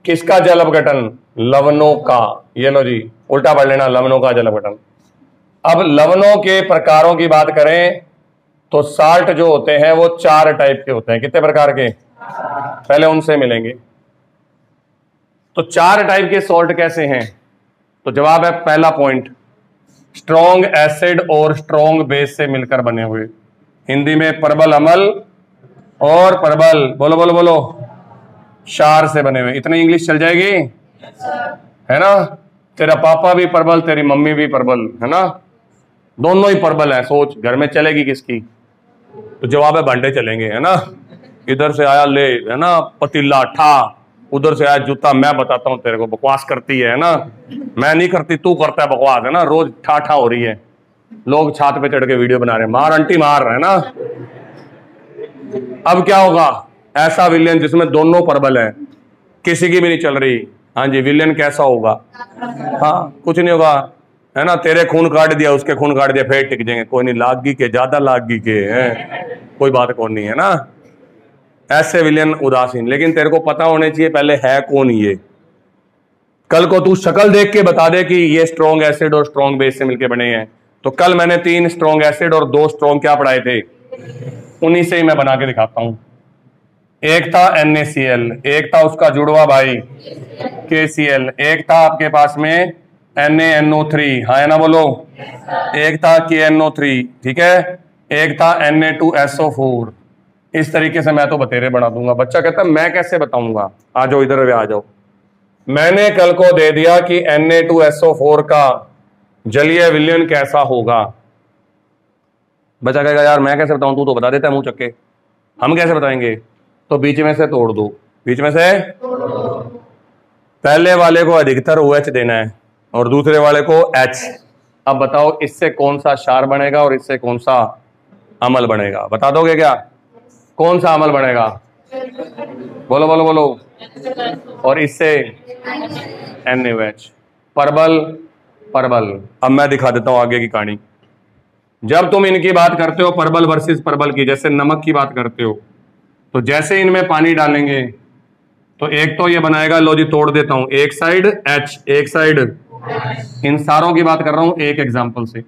Speaker 2: किसका जल अपघटन? लवणों का। ये लो जी, उल्टा पढ़ लेना, लवणों का जल अपघटन। अब लवणों के प्रकारों की बात करें तो साल्ट जो होते हैं वो 4 टाइप के होते हैं। कितने प्रकार के? पहले उनसे मिलेंगे। तो 4 टाइप के सॉल्ट कैसे हैं? तो जवाब है पहला पॉइंट, स्ट्रॉन्ग एसिड और स्ट्रॉन्ग बेस से मिलकर बने हुए। हिंदी में प्रबल अम्ल और प्रबल, बोलो बोलो बोलो, क्षार से बने हुए। इतनी इंग्लिश चल जाएगी, है ना। तेरा पापा भी प्रबल, तेरी मम्मी भी प्रबल, है ना, दोनों ही प्रबल है। सोच घर में चलेगी किसकी? तो जवाब है भांडे चलेंगे, है ना। इधर से आया ले, है ना, पतीला ठा, उधर से आया जूता। मैं बताता हूं तेरे को, बकवास करती है ना, मैं नहीं करती, तू करता है बकवास, है ना। रोज ठा ठा हो रही है, लोग छात पे चढ़ के वीडियो बना रहे हैं, मार आंटी मार, है ना। अब क्या होगा? ऐसा विलयन जिसमें दोनों प्रबल है, किसी की भी नहीं चल रही। हाँ जी, विलयन कैसा होगा? हाँ, कुछ नहीं होगा, है ना। तेरे खून काट दिया, उसके खून काट दिया, फिर टिक जाएंगे। कोई नहीं, लागी के ज्यादा लागी के है, कोई बात कौन नहीं, है ना। ऐसे विलयन उदासीन। लेकिन तेरे को पता होने चाहिए पहले है कौन ये। कल को तू शक्ल देख के बता दे कि ये स्ट्रॉन्ग एसिड और स्ट्रॉन्ग बेस से मिलकर बने हैं। तो कल मैंने 3 स्ट्रॉन्ग एसिड और 2 स्ट्रॉन्ग क्या पढ़ाए थे, उन्हीं से ही मैं बना के दिखाता हूं। एक था NaCl, एक था उसका जुड़वा भाई KCl, एक था आपके पास में NaNO3, हाँ है ना, बोलो। एक था KNO3, ठीक है। एक था Na2SO4। इस तरीके से मैं तो बतेरे बना दूंगा। बच्चा कहता है मैं कैसे बताऊंगा? आ जाओ इधर, आ जाओ। मैंने कल को दे दिया कि Na2SO4 का जलीय विलयन कैसा होगा। बच्चा कहेगा यार मैं कैसे बताऊं, तू तो बता देता है मुंह चक्के, हम कैसे बताएंगे? तो बीच में से तोड़ दो, बीच में से पहले वाले को अधिकतर OH देना है और दूसरे वाले को H। अब बताओ इससे कौन सा क्षार बनेगा और इससे कौन सा अम्ल बनेगा? बता दोगे क्या? कौन सा अम्ल बनेगा? बोलो बोलो बोलो। और इससे NaOH। परबल परबल। अब मैं दिखा देता हूं आगे की कहानी। जब तुम इनकी बात करते हो परबल वर्सेस परबल की, जैसे नमक की बात करते हो, तो जैसे इनमें पानी डालेंगे तो एक तो ये बनाएगा, लो जी तोड़ देता हूं, एक साइड H एक साइड, इन सारों की बात कर रहा हूं एक एग्जांपल से।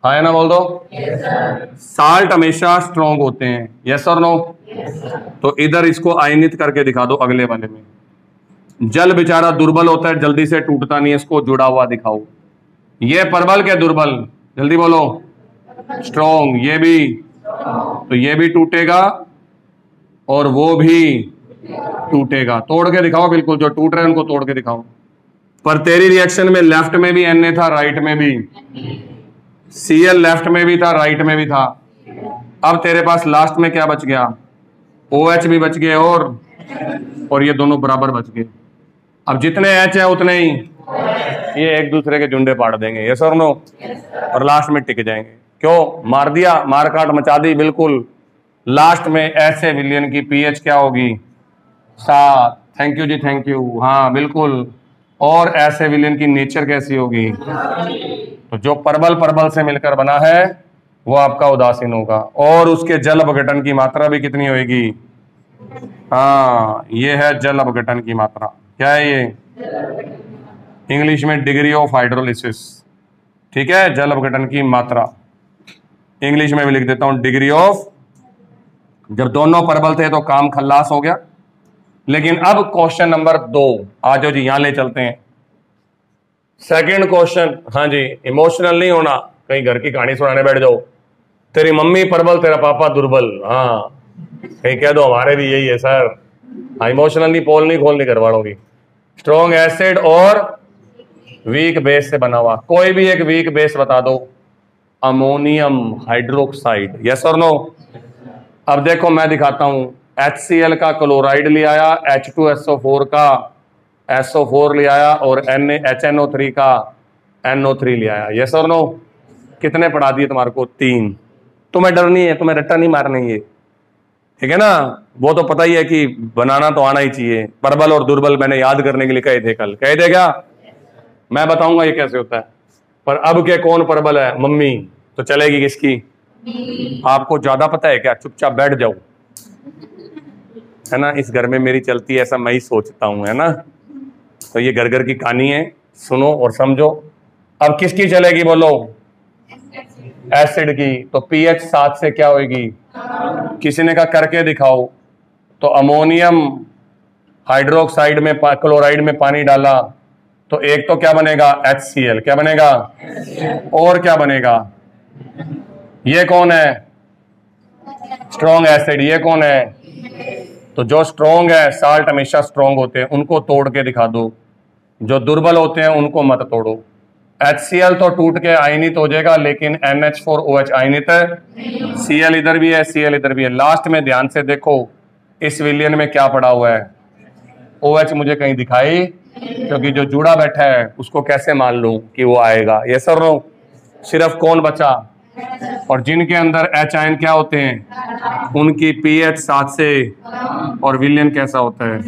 Speaker 2: हाँ ना, बोल दो। साल्ट हमेशा स्ट्रॉन्ग होते हैं, यस और नो? तो इधर इसको आयनित करके दिखा दो अगले वाले में। जल बेचारा दुर्बल होता है, जल्दी से टूटता नहीं है, इसको जुड़ा हुआ दिखाओ। ये परबल के दुर्बल, जल्दी बोलो। स्ट्रॉन्ग, ये भी, तो ये भी टूटेगा और वो भी टूटेगा। तोड़ के दिखाओ, बिल्कुल जो टूट रहे हैं उनको तोड़ के दिखाओ। पर तेरी रिएक्शन में लेफ्ट में भी Na था, राइट में भी Cl, लेफ्ट में भी था राइट में भी था। अब तेरे पास लास्ट में क्या बच गया? OH भी बच गए और ये दोनों बराबर बच गए। अब जितने H है उतने ही ये एक दूसरे के झुंडे पाड़ देंगे, यस और नो? और लास्ट में टिक जाएंगे। क्यों? मार दिया, मार काट मचा दी, बिल्कुल। लास्ट में ऐसे विलयन की pH क्या होगी? 7। Thank you ji, thank you. हाँ बिल्कुल। और ऐसे विलयन की नेचर कैसी होगी? तो जो परबल परबल से मिलकर बना है वो आपका उदासीन होगा, और उसके जल अपघटन की मात्रा भी कितनी होगी? हाँ, ये है जल अपघटन की मात्रा। क्या है ये? इंग्लिश में डिग्री ऑफ हाइड्रोलिसिस। ठीक है, जल अपघटन की मात्रा इंग्लिश में भी लिख देता हूं, डिग्री ऑफ। जब दोनों परबल थे तो काम खल्लास हो गया। लेकिन अब क्वेश्चन नंबर 2 आ जाओ जी, यहां ले चलते हैं। Second question. हाँ जी, इमोशनल नहीं होना, कहीं घर की कहानी सुनाने बैठ जाओ। तेरी मम्मी परबल, तेरा पापा दुर्बल। हाँ, कहीं कह दो हमारे भी यही है सर। हाँ, इमोशनल नहीं, पोल नहीं खोलनी घर वालों की। स्ट्रॉन्ग एसिड और वीक बेस से बना हुआ, कोई भी एक वीक बेस बता दो। अमोनियम हाइड्रोक्साइड, यस और नो? अब देखो मैं दिखाता हूं। HCl का क्लोराइड ले आया, H2SO4 का SO4 ले आया और HNO3 का NO3 ले आया, यस और नो? कितने पढ़ा दिए तुम्हारे को? 3। तुम्हें डर नहीं है, तुम्हें रट्टा नहीं मारना ये, ठीक है ना? वो तो पता ही है कि बनाना तो आना ही चाहिए। परबल और दुर्बल मैंने याद करने के लिए कहे थे कल, कहे थे क्या? मैं बताऊंगा ये कैसे होता है। पर अब के कौन परबल है? मम्मी। तो चलेगी किसकी? आपको ज्यादा पता है क्या? चुपचाप बैठ जाओ, है ना? इस घर में मेरी चलती है, ऐसा मैं ही सोचता हूं, है ना? तो ये घर घर की कहानी है, सुनो और समझो। अब किसकी चलेगी बोलो? एसिड की। तो pH 7 से क्या होगी? किसी ने कहा करके दिखाओ। तो अमोनियम हाइड्रोक्साइड में क्लोराइड में पानी डाला तो एक तो क्या बनेगा? HCl। क्या बनेगा? और क्या बनेगा? ये कौन है? Strong acid. ये कौन है? तो जो स्ट्रॉन्ग है, साल्ट हमेशा स्ट्रॉन्ग होते हैं, उनको तोड़ के दिखा दो। जो दुर्बल होते हैं उनको मत तोड़ो। HCl तो टूट के आयनित हो जाएगा, लेकिन NH4OH आयनित है। Cl इधर भी है, Cl इधर भी है। लास्ट में ध्यान से देखो इस विलयन में क्या पड़ा हुआ है? OH मुझे कहीं दिखाई, क्योंकि जो जुड़ा बैठा है उसको कैसे मान लूं कि वो आएगा? ये सर नो। सिर्फ कौन बचा? और जिनके अंदर H आयन क्या होते हैं, उनकी pH 7 से, और विलयन कैसा होता है?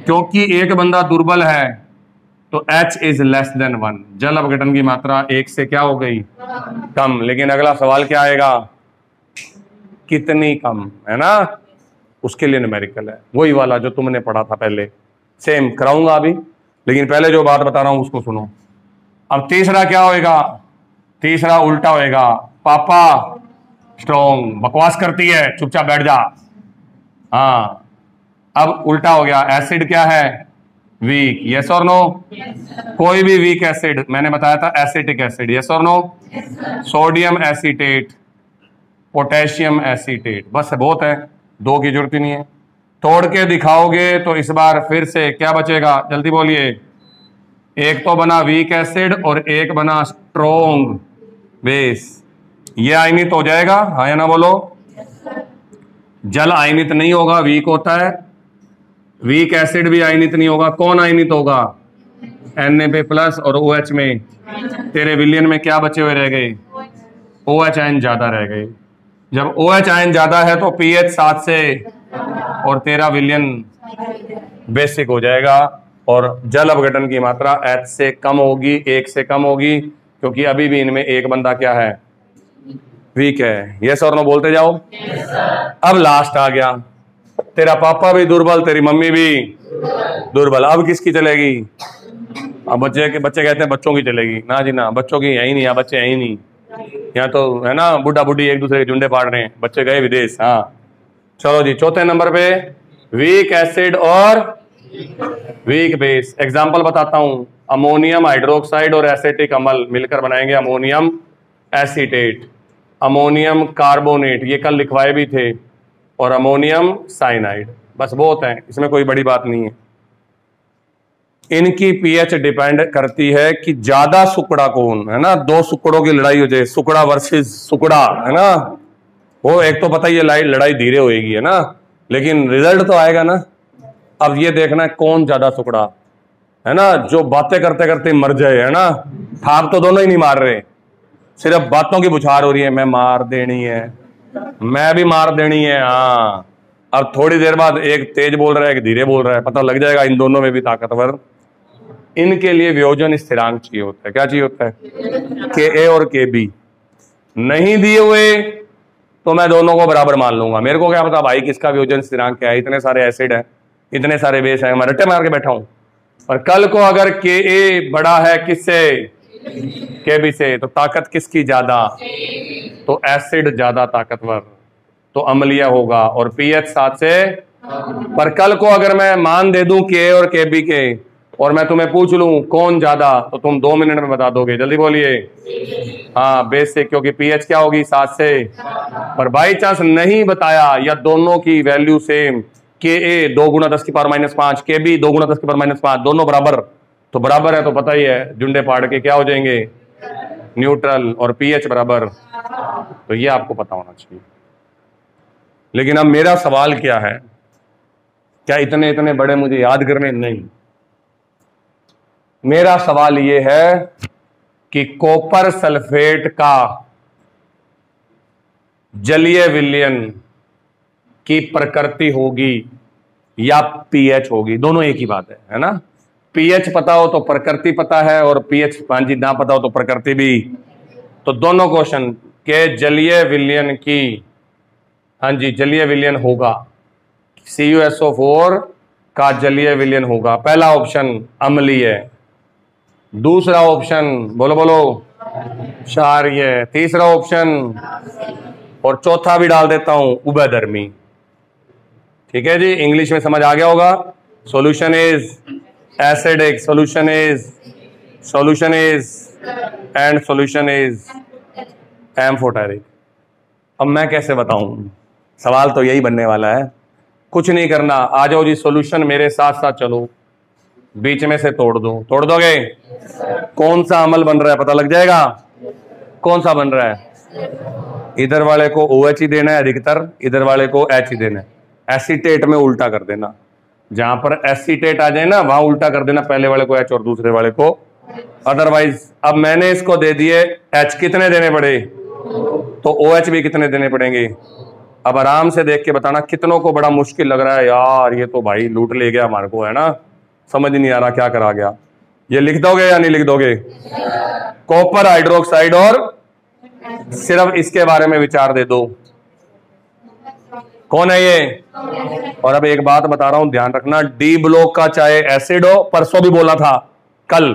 Speaker 2: क्योंकि एक बंदा दुर्बल है तो H इज लेस देन 1, जल अपघटन की मात्रा 1 से क्या हो गई? कम। लेकिन अगला सवाल क्या आएगा? कितनी कम, है ना? उसके लिए न्यूमेरिकल है, वही वाला जो तुमने पढ़ा था पहले, सेम कराऊंगा अभी। लेकिन पहले जो बात बता रहा हूं उसको सुनो। अब तीसरा क्या होएगा? तीसरा उल्टा होएगा। पापा स्ट्रॉन्ग, बकवास करती है, चुपचाप बैठ जा। हाँ, अब उल्टा हो गया। एसिड क्या है? वीक, यस और नो? कोई भी वीक एसिड, मैंने बताया था एसिटिक एसिड, यस और no? Sodium acetate, potassium acetate, बस बहुत है, 2 की जरूरत ही नहीं है। तोड़ के दिखाओगे तो इस बार फिर से क्या बचेगा, जल्दी बोलिए। एक तो बना वीक एसिड और एक बना स्ट्रोंग बेस। ये आयनित हो जाएगा, हाँ या ना बोलो। जल आयनित नहीं होगा, वीक होता है। वीक एसिड भी आयनित नहीं होगा। कौन आयनित होगा? Na+ और OH में। तेरे विलियन में क्या बचे हुए रह गए? OH आयन ज्यादा रह गए। जब OH आयन ज्यादा है तो pH 7 से और तेरा विलियन बेसिक हो जाएगा और जल अपघटन की मात्रा H से कम होगी, 1 से कम होगी, क्योंकि अभी भी इनमें एक बंदा क्या है? वीक है। यस और नो बोलते जाओ। अब लास्ट आ गया, तेरा पापा भी दुर्बल, तेरी मम्मी भी दुर्बल। अब किसकी चलेगी? अब बच्चे कहते हैं बच्चों की चलेगी। ना जी ना, बच्चों की है ही नहीं, यहाँ बच्चे हैं ही नहीं। यहाँ तो है ना बुढ़ा बुढ़ी एक दूसरे के झुंडे पाड़ रहे हैं, बच्चे गए विदेश। हाँ चलो जी, चौथे नंबर पे वीक एसिड और वीक बेस। एग्जांपल बताता हूं, अमोनियम हाइड्रोक्साइड और एसिटिक अम्ल मिलकर बनाएंगे अमोनियम एसीटेट, अमोनियम कार्बोनेट, ये कल लिखवाए भी थे, और अमोनियम साइनाइड। बस बहुत है, इसमें कोई बड़ी बात नहीं है। इनकी पीएच डिपेंड करती है कि ज्यादा सुकड़ा कौन है ना। दो सुकड़ों की लड़ाई हो जाए, सुकड़ा वर्सेस सुकड़ा, है ना। वो एक तो पता ही है लड़ाई धीरे होएगी, है ना, लेकिन रिजल्ट तो आएगा ना। अब ये देखना है कौन ज्यादा सुकड़ा है ना, जो बातें करते करते मर जाए, है ना। ठाप तो दोनों ही नहीं मार रहे, सिर्फ बातों की बुछार हो रही है, मैं मार देनी है, मैं भी मार देनी है। हाँ, अब थोड़ी देर बाद एक तेज बोल रहा है, एक धीरे बोल रहा है, पता लग जाएगा इन दोनों में भी ताकतवर। इनके लिए वियोजन स्थिरांक चाहिए होता है। क्या चाहिए होता है? Ka और Kb। नहीं दिए हुए तो मैं दोनों को बराबर मान लूंगा। मेरे को क्या पता भाई किसका वियोजन स्थिरांक क्या है, इतने सारे एसिड है, इतने सारे बेस है, मैं रट्टे मार के बैठा हूं। और कल को अगर Ka बड़ा है किससे? Kb से, तो ताकत किसकी ज्यादा? तो एसिड ज्यादा ताकतवर, तो अम्लीय होगा और pH 7 से। पर कल को अगर मैं मान दे दूं Ka और Kb के, और मैं तुम्हें पूछ लूं कौन ज्यादा, तो तुम 2 मिनट में बता दोगे। जल्दी बोलिए। हाँ, बेसिक, क्योंकि pH क्या होगी? 7 से। पर बाई चांस नहीं बताया या दोनों की वैल्यू सेम, Ka 2 × 10⁻⁵, Kb 2 × 10⁻⁵, दोनों बराबर, तो बराबर है तो पता ही है, जुंडे पाड़ के क्या हो जाएंगे? न्यूट्रल। और pH बराबर, तो ये आपको पता होना चाहिए। लेकिन अब मेरा सवाल क्या है, क्या इतने इतने बड़े मुझे याद करने? नहीं, मेरा सवाल यह है कि कॉपर सल्फेट का जलीय विलयन की प्रकृति होगी या pH होगी? दोनों एक ही बात है ना। pH पता हो तो प्रकृति पता है, और pH जी ना पता हो तो प्रकृति भी। तो दोनों क्वेश्चन के जलीय विलयन की, हाँ जी, जलीय विलयन होगा, CuSO4 का जलीय विलयन होगा। पहला ऑप्शन अम्लीय, दूसरा ऑप्शन बोलो बोलो क्षारीय, तीसरा ऑप्शन, और चौथा भी डाल देता हूं उभयधर्मी। ठीक है जी, इंग्लिश में समझ आ गया होगा। Solution is acidic, solution is and solution is amphoteric. अब मैं कैसे बताऊं? सवाल तो यही बनने वाला है। कुछ नहीं करना, आ जाओ जी, सॉल्यूशन मेरे साथ साथ चलो, बीच में से तोड़ दो। तोड़ दोगे? कौन सा अमल बन रहा है पता लग जाएगा। कौन सा बन रहा है? इधर वाले को OH ही देना है अधिकतर, इधर वाले को H ही देना है। एसीटेट में उल्टा कर देना, जहां पर एसीटेट आ जाए ना वहां उल्टा कर देना, पहले वाले को H और दूसरे वाले को अदरवाइज। अब मैंने इसको दे दिए H, कितने देने पड़े? तो OH भी कितने देने पड़ेंगे? अब आराम से देख के बताना कितनों को बड़ा मुश्किल लग रहा है यार, ये तो भाई लूट ले गया हमारे को, है ना, समझ नहीं आ रहा क्या करा गया। ये लिख दोगे या नहीं लिख दोगे? कॉपर हाइड्रोक्साइड, और सिर्फ इसके बारे में विचार दे दो, कौन है ये? और अब एक बात बता रहा हूं, ध्यान रखना, डी ब्लॉक का चाहे एसिड हो, परसों भी बोला था कल,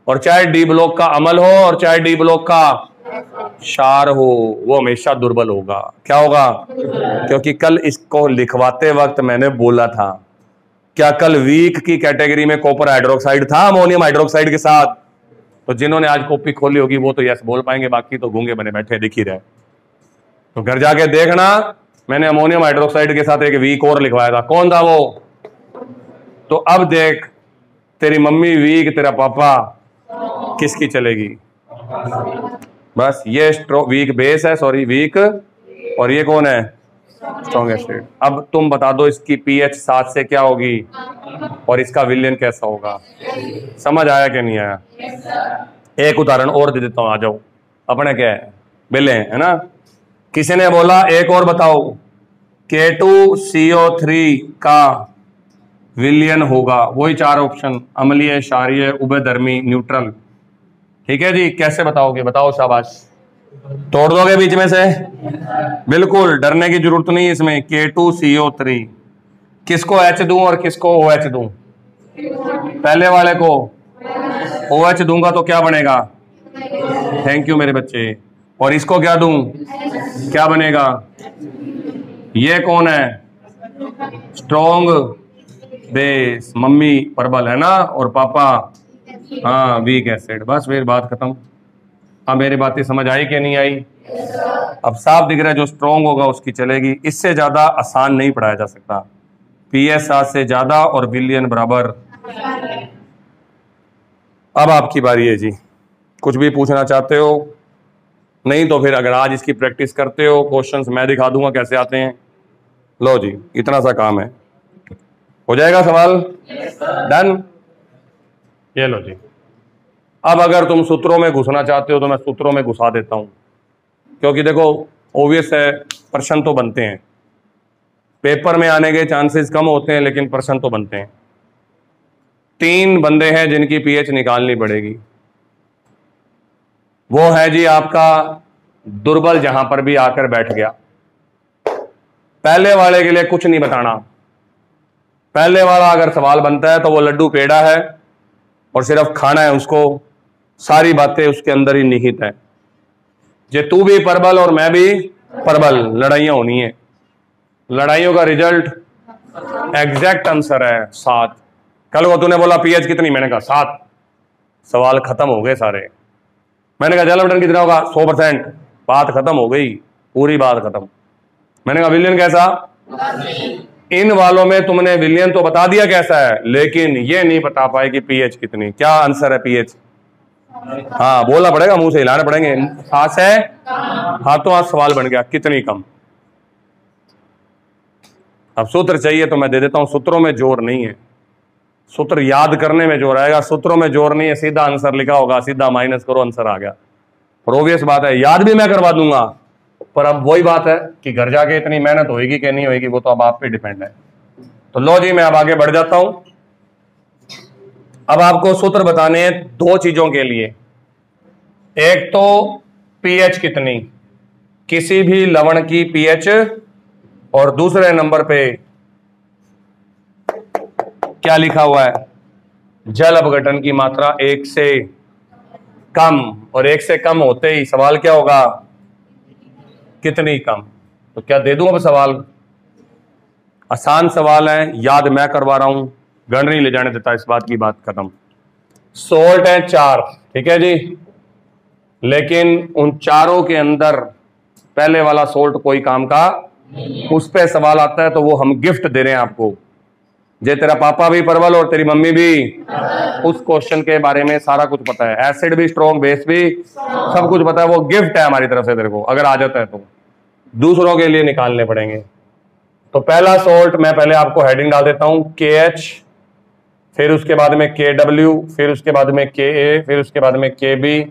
Speaker 2: और चाहे डी ब्लॉक का अमल हो, और चाहे डी ब्लॉक का क्षार हो, वो हमेशा दुर्बल होगा। क्या होगा? क्योंकि कल इसको लिखवाते वक्त मैंने बोला था, क्या कल वीक की कैटेगरी में कॉपर हाइड्रोक्साइड था अमोनियम हाइड्रोक्साइड के साथ? तो जिन्होंने आज कॉपी खोली होगी वो तो यस बोल पाएंगे, बाकी तो गूंगे बने बैठे दिख ही रहे। तो घर जाके देखना, मैंने अमोनियम हाइड्रोक्साइड के साथ एक वीक और लिखवाया था, कौन था वो? तो अब देख, तेरी मम्मी वीक, तेरा पापा किसकी चलेगी? बस ये वीक बेस है, सॉरी वीक, और ये कौन है? Strong acid. अब तुम बता दो इसकी पीएच 7 से क्या होगी और इसका विलयन कैसा होगा? समझ आया कि नहीं आया? एक उदाहरण और दे देता हूं, आ जाओ। अपने क्या है, बिले है ना? किसी ने बोला एक और बताओ, K2CO3 का विलयन होगा, वही 4 ऑप्शन, अम्लीय, क्षारीय, उभयधर्मी, न्यूट्रल। ठीक है जी, कैसे बताओगे? बताओ, शाबाश। तोड़ दोगे बीच में से? बिल्कुल, डरने की जरूरत नहीं इसमें। K2CO3 किसको H दूं और किसको OH दूं? पहले वाले को OH दूंगा तो क्या बनेगा? थैंक यू मेरे बच्चे। और इसको क्या दूं? क्या बनेगा? ये कौन है? Strong base. मम्मी प्रबल है ना, और पापा हाँ वीक एसिड। बस फिर बात खत्म। अब मेरी बातें समझ आई कि नहीं आई? अब साफ दिख रहा है, जो स्ट्रॉन्ग होगा उसकी चलेगी। इससे ज्यादा आसान नहीं पढ़ाया जा सकता। पीएच 7 से ज्यादा और विलयन बराबर। अब आपकी बारी है जी, कुछ भी पूछना चाहते हो? नहीं तो फिर अगर आज इसकी प्रैक्टिस करते हो, क्वेश्चंस मैं दिखा दूंगा कैसे आते हैं। लो जी, इतना सा काम है, हो जाएगा सवाल? डन। ये लो जी। अब अगर तुम सूत्रों में घुसना चाहते हो तो मैं सूत्रों में घुसा देता हूं, क्योंकि देखो ऑब्वियस है, प्रश्न तो बनते हैं। पेपर में आने के चांसेस कम होते हैं, लेकिन प्रश्न तो बनते हैं। 3 बंदे हैं जिनकी पीएच निकालनी पड़ेगी। वो है जी आपका दुर्बल, जहां पर भी आकर बैठ गया। पहले वाले के लिए कुछ नहीं बताना। पहले वाला अगर सवाल बनता है तो वो लड्डू पेड़ा है और सिर्फ खाना है उसको, सारी बातें उसके अंदर ही निहित है। जे तू भी प्रबल और मैं भी प्रबल, लड़ाइयां होनी है। लड़ाइयों का रिजल्ट एग्जैक्ट आंसर है 7। कल वो तूने बोला पीएच कितनी, मैंने कहा 7। सवाल खत्म हो गए सारे। मैंने कहा जल बटन कितना होगा? 100%। बात खत्म हो गई, पूरी बात खत्म। मैंने कहा विलियन कैसा? इन वालों में तुमने विलियन तो बता दिया कैसा है, लेकिन ये नहीं बता पाए कि पीएच कितनी। क्या आंसर है पीएच? हाँ बोलना पड़ेगा, मुंह से हिलाने पड़ेंगे। 7 है, हाथों हाथ सवाल बन गया, कितनी कम। अब सूत्र चाहिए तो मैं दे देता हूं। सूत्रों में जोर नहीं है, सूत्र याद करने में जोर आएगा। सूत्रों में जोर नहीं है, सीधा आंसर लिखा होगा, सीधा माइनस करो, आंसर आ गया। और ऑब्वियस बात है, याद भी मैं करवा दूंगा, पर अब वही बात है कि घर जाके इतनी मेहनत होगी कि नहीं होगी, वो तो अब आप पे डिपेंड है। तो लो जी, मैं अब आगे बढ़ जाता हूं। अब आपको सूत्र बताने हैं 2 चीजों के लिए। एक तो पीएच कितनी, किसी भी लवण की पीएच, और दूसरे नंबर पे क्या लिखा हुआ है? जल अपघटन की मात्रा 1 से कम। और 1 से कम होते ही सवाल क्या होगा? कितनी कम। तो क्या दे दूं अब सवाल? आसान सवाल है, याद मैं करवा रहा हूं, गण नहीं ले जाने देता, इस बात की बात खत्म। सोल्ट है 4, ठीक है जी, लेकिन उन चारों के अंदर पहले वाला सोल्ट कोई काम का, उस पे सवाल आता है तो वो हम गिफ्ट दे रहे हैं आपको। जे तेरा पापा भी प्रबल और तेरी मम्मी भी, उस क्वेश्चन के बारे में सारा कुछ पता है, एसिड भी, स्ट्रॉन्ग बेस भी, सब कुछ पता है। वो गिफ्ट है हमारी तरफ से तेरे को, अगर आ जाता है तो। दूसरों के लिए निकालने पड़ेंगे। तो पहला सोल्ट मैं पहले आपको हेडिंग डाल देता हूं, KH, फिर उसके बाद में KW, फिर उसके बाद में KA, फिर उसके बाद में KB,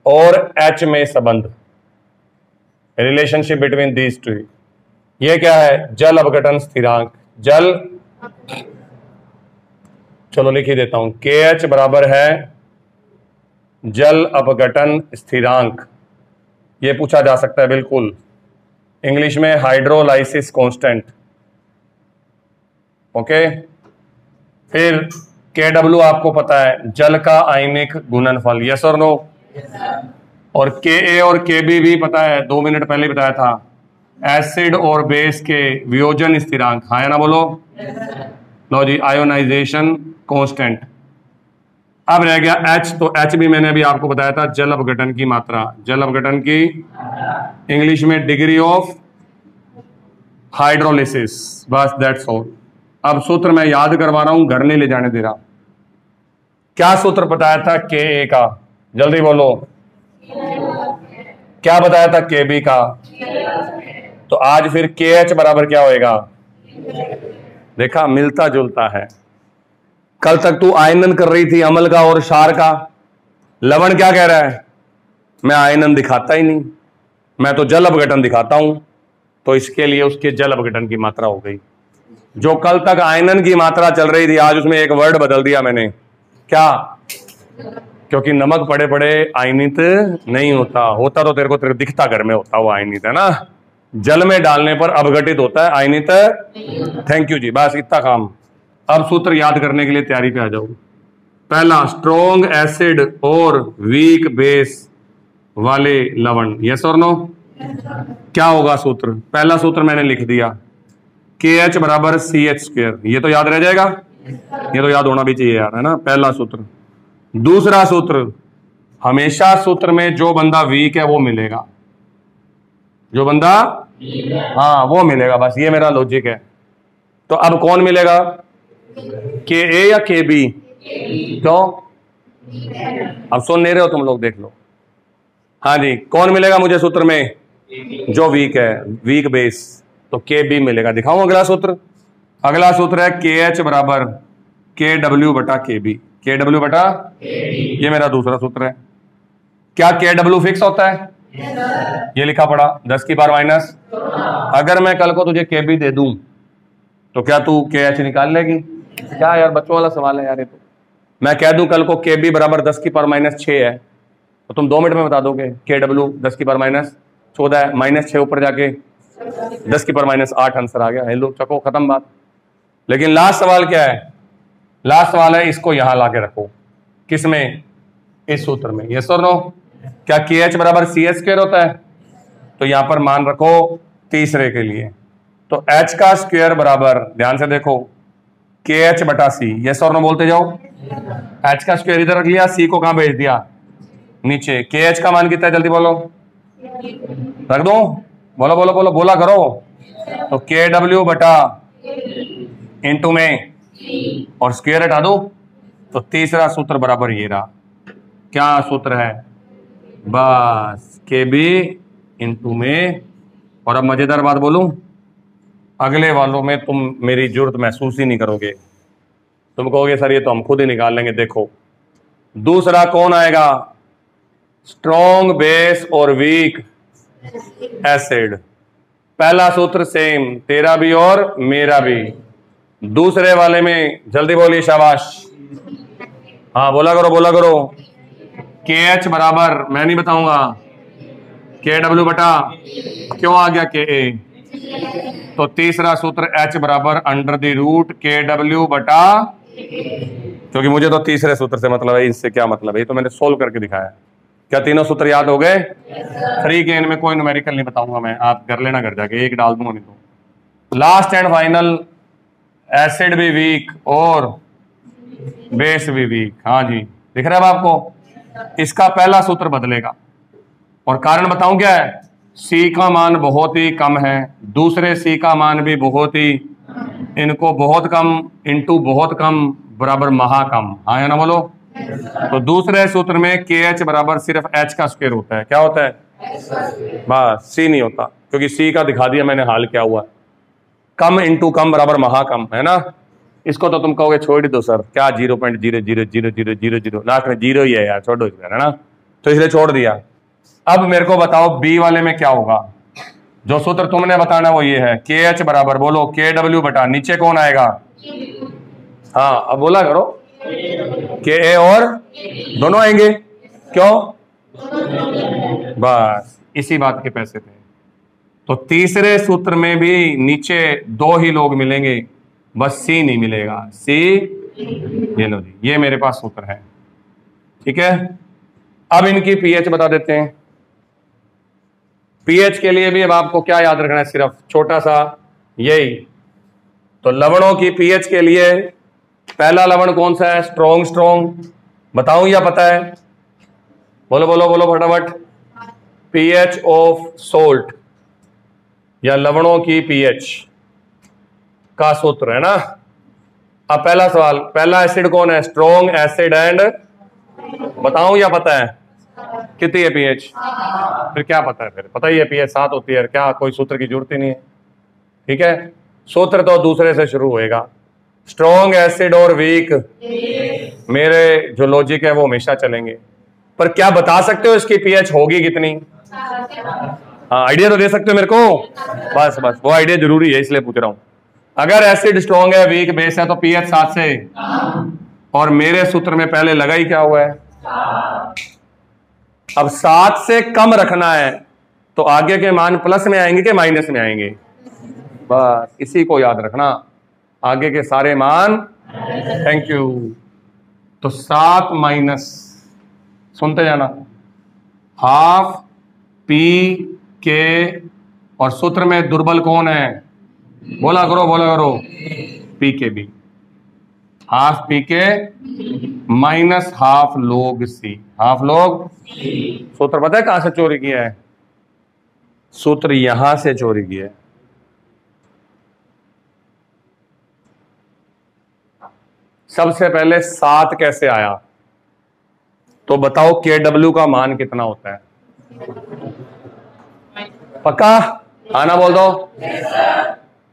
Speaker 2: और H में संबंध, रिलेशनशिप बिटवीन दीज टू। ये क्या है? जल अपघटन स्थिरांक। जल, चलो लिख ही देता हूं, KH बराबर है जल अपघटन स्थिरांक। ये पूछा जा सकता है बिल्कुल, इंग्लिश में हाइड्रोलाइसिस कांस्टेंट। ओके, फिर KW आपको पता है जल का आयनिक गुणनफल, यस और नो। और KA और KB भी पता है, 2 मिनट पहले बताया था, एसिड और बेस के वियोजन स्थिरांक। हाँ या ना बोलो? लो जी, आयोनाइजेशन कांस्टेंट। अब रह गया H, तो H भी मैंने अभी आपको बताया था, जल अपघटन की मात्रा। जल अपघटन की इंग्लिश में डिग्री ऑफ हाइड्रोलिसिस, बस दैट्स ऑल। अब सूत्र मैं याद करवा रहा हूं, घर नहीं ले जाने दे रहा। क्या सूत्र बताया था के ए का? जल्दी बोलो। क्या बताया था के बी का? तो आज फिर के एच बराबर क्या होएगा? देखा, मिलता जुलता है। कल तक तू आयनन कर रही थी अमल का और क्षार का। लवण क्या कह रहा है? मैं आयनन दिखाता ही नहीं, मैं तो जल अपघटन दिखाता हूं। तो इसके लिए उसके जल अपघटन की मात्रा हो गई। जो कल तक आयनन की मात्रा चल रही थी, आज उसमें एक वर्ड बदल दिया मैंने। क्या? क्योंकि नमक पड़े पड़े आयनित नहीं होता। होता तो तेरे को दिखता घर में होता वो आयनित, है ना। जल में डालने पर अपघटित होता है, आयनित। थैंक यू जी, बस इतना काम। अब सूत्र याद करने के लिए तैयारी पे आ जाओ। पहला, स्ट्रॉन्ग एसिड और वीक बेस वाले लवण, यस और नो? क्या होगा सूत्र? पहला सूत्र मैंने लिख दिया, के एच बराबर सी एच स्क्वायर। ये तो याद रह जाएगा, ये तो याद होना भी चाहिए यार, है ना। पहला सूत्र। दूसरा सूत्र, हमेशा सूत्र में जो बंदा वीक है वो मिलेगा, जो बंदा हाँ वो मिलेगा, बस ये मेरा लॉजिक है। तो अब कौन मिलेगा? के ए या के बी? क्यों? अब सुन नहीं रहे हो तुम लोग, देख लो। हाँ जी, कौन मिलेगा मुझे सूत्र में? जो वीक है, वीक बेस, तो के बी मिलेगा। दिखाऊं अगला सूत्र? अगला सूत्र है के एच बराबर के डब्ल्यू बटा के बी। के डब्ल्यू बटा, ये मेरा दूसरा सूत्र है। क्या के डब्ल्यू फिक्स होता है? ये लिखा पड़ा 10 की पावर माइनस। अगर मैं कल को तुझे के बी दे दूं तो क्या तू के एच निकाल लेगी? क्या यार, बच्चों वाला सवाल है यार ये तो। मैं कह दूं कल को के बी बराबर 10 की पावर माइनस 6 है, तो तुम 2 मिनट में बता दोगे के डब्ल्यू 10 की पावर माइनस 14 है, माइनस 6 ऊपर जाके 10 की पावर माइनस 8 आंसर आ गया। हेलो चको, खत्म बात। लेकिन लास्ट सवाल क्या है? लास्ट सवाल है, इसको यहां लाके रखो। किसमें? इस सूत्र में, यस और नो? क्या के एच बराबर सी एच स्क्वायर होता है? तो यहां पर मान रखो तीसरे के लिए, तो एच का स्क्वायर बराबर, ध्यान से देखो, के एच बटा सी। यस और नो बोलते जाओ। एच का स्क्वायर इधर रख लिया, सी को कहां भेज दिया? नीचे। के एच का मान कितना है? जल्दी बोलो। रख दो, बोलो बोलो बोलो, बोला करो। तो के डब्ल्यू बटा इंटू में और स्क्वायर हटा दो, तो तीसरा सूत्र बराबर ये रहा। क्या सूत्र है? बस के बी इंटू में। और अब मजेदार बात बोलूं, अगले वालों में तुम मेरी जरूरत महसूस ही नहीं करोगे। तुम कहोगे सर ये तो हम खुद ही निकाल लेंगे। देखो दूसरा कौन आएगा? स्ट्रॉन्ग बेस और वीक एसिड। पहला सूत्र सेम, तेरा भी और मेरा भी। दूसरे वाले में जल्दी बोलिए, शाबाश। हाँ बोला करो, बोला करो। के एच बराबर, मैं नहीं बताऊंगा, के डब्ल्यू बटा, क्यों आ गया के ए? तो तीसरा सूत्र एच बराबर अंडर द रूट के डब्ल्यू बटा, क्योंकि मुझे तो तीसरे सूत्र से मतलब है, इससे क्या मतलब है, ये तो मैंने सोल्व करके दिखाया। क्या तीनों सूत्र याद हो गए? फ्री के में कोई न्यूमेरिकल नहीं बताऊंगा मैं, आप कर लेना घर जाके, एक डाल दूंगा नहीं तो। लास्ट एंड फाइनल, एसिड भी वीक और बेस भी वीक। हाँ जी, दिख रहा है आपको? इसका पहला सूत्र बदलेगा और कारण बताऊं क्या है? सी का मान बहुत ही कम है, दूसरे सी का मान भी बहुत ही, इनको बहुत कम इंटू बहुत कम बराबर महाकम। हाँ या ना बोलो? तो दूसरे सूत्र में के एच बराबर सिर्फ एच का स्क्वायर होता है। क्या होता है? बस, सी नहीं होता, क्योंकि सी का दिखा दिया मैंने हाल क्या हुआ। कम इंटू कम बराबर महाकम, है ना। इसको तो तुम कहोगे छोड़ दो सर, क्या 0.0000000 लास्ट में जीरो ही है यार, छोड़ो इसमें, है ना। तो इसलिए छोड़ दिया। अब मेरे को बताओ बी वाले में क्या होगा? जो सूत्र तुमने बताना वो ये है, के एच बराबर, बोलो, के डब्ल्यू बटा, नीचे कौन आएगा? हाँ अब बोला करो, के ए और दोनों आएंगे। क्यों? बस इसी बात के पैसे थे। तो तीसरे सूत्र में भी नीचे दो ही लोग मिलेंगे, बस सी नहीं मिलेगा। सी, ये लो जी, ये मेरे पास सूत्र है, ठीक है। अब इनकी पीएच बता देते हैं। पीएच के लिए भी अब आपको क्या याद रखना है? सिर्फ छोटा सा यही। तो लवणों की पीएच के लिए पहला लवण कौन सा है? स्ट्रॉन्ग। स्ट्रॉन्ग बताऊं या पता है? बोलो बोलो बोलो फटाफट। पीएच ऑफ सोल्ट, या लवणों की पीएच का सूत्र है ना। अब पहला सवाल, पहला एसिड कौन है? स्ट्रॉन्ग एसिड एंड, बताऊं या पता है कितनी है पीएच? फिर क्या पता है? फिर पता ही है पीएच 7 होती है, क्या कोई सूत्र की जरूरत ही नहीं है। ठीक है, सूत्र तो दूसरे से शुरू होएगा। स्ट्रॉन्ग एसिड और वीक, मेरे जो लॉजिक है वो हमेशा चलेंगे, पर क्या बता सकते हो इसकी पीएच होगी कितनी? हाँ, आइडिया तो दे सकते हो मेरे को? बस बस वो आइडिया जरूरी है, इसलिए पूछ रहा हूं। अगर एसिड स्ट्रॉन्ग है, वीक बेस है, तो पीएच 7 से, और मेरे सूत्र में पहले लगा ही क्या हुआ है? अब 7 से कम रखना है तो आगे के मान प्लस में आएंगे कि माइनस में आएंगे? बस इसी को याद रखना, आगे के सारे मान, थैंक यू। तो 7 माइनस, सुनते जाना, हाफ पी के, और सूत्र में दुर्बल कौन है? बोला करो, पी के बी, हाफ पी के माइनस हाफ लोग सी, हाफ लोग। सूत्र पता है कहां से चोरी किया है? सूत्र यहां से चोरी किया है। सबसे पहले 7 कैसे आया? तो बताओ KW का मान कितना होता है? पक्का आना बोल दो।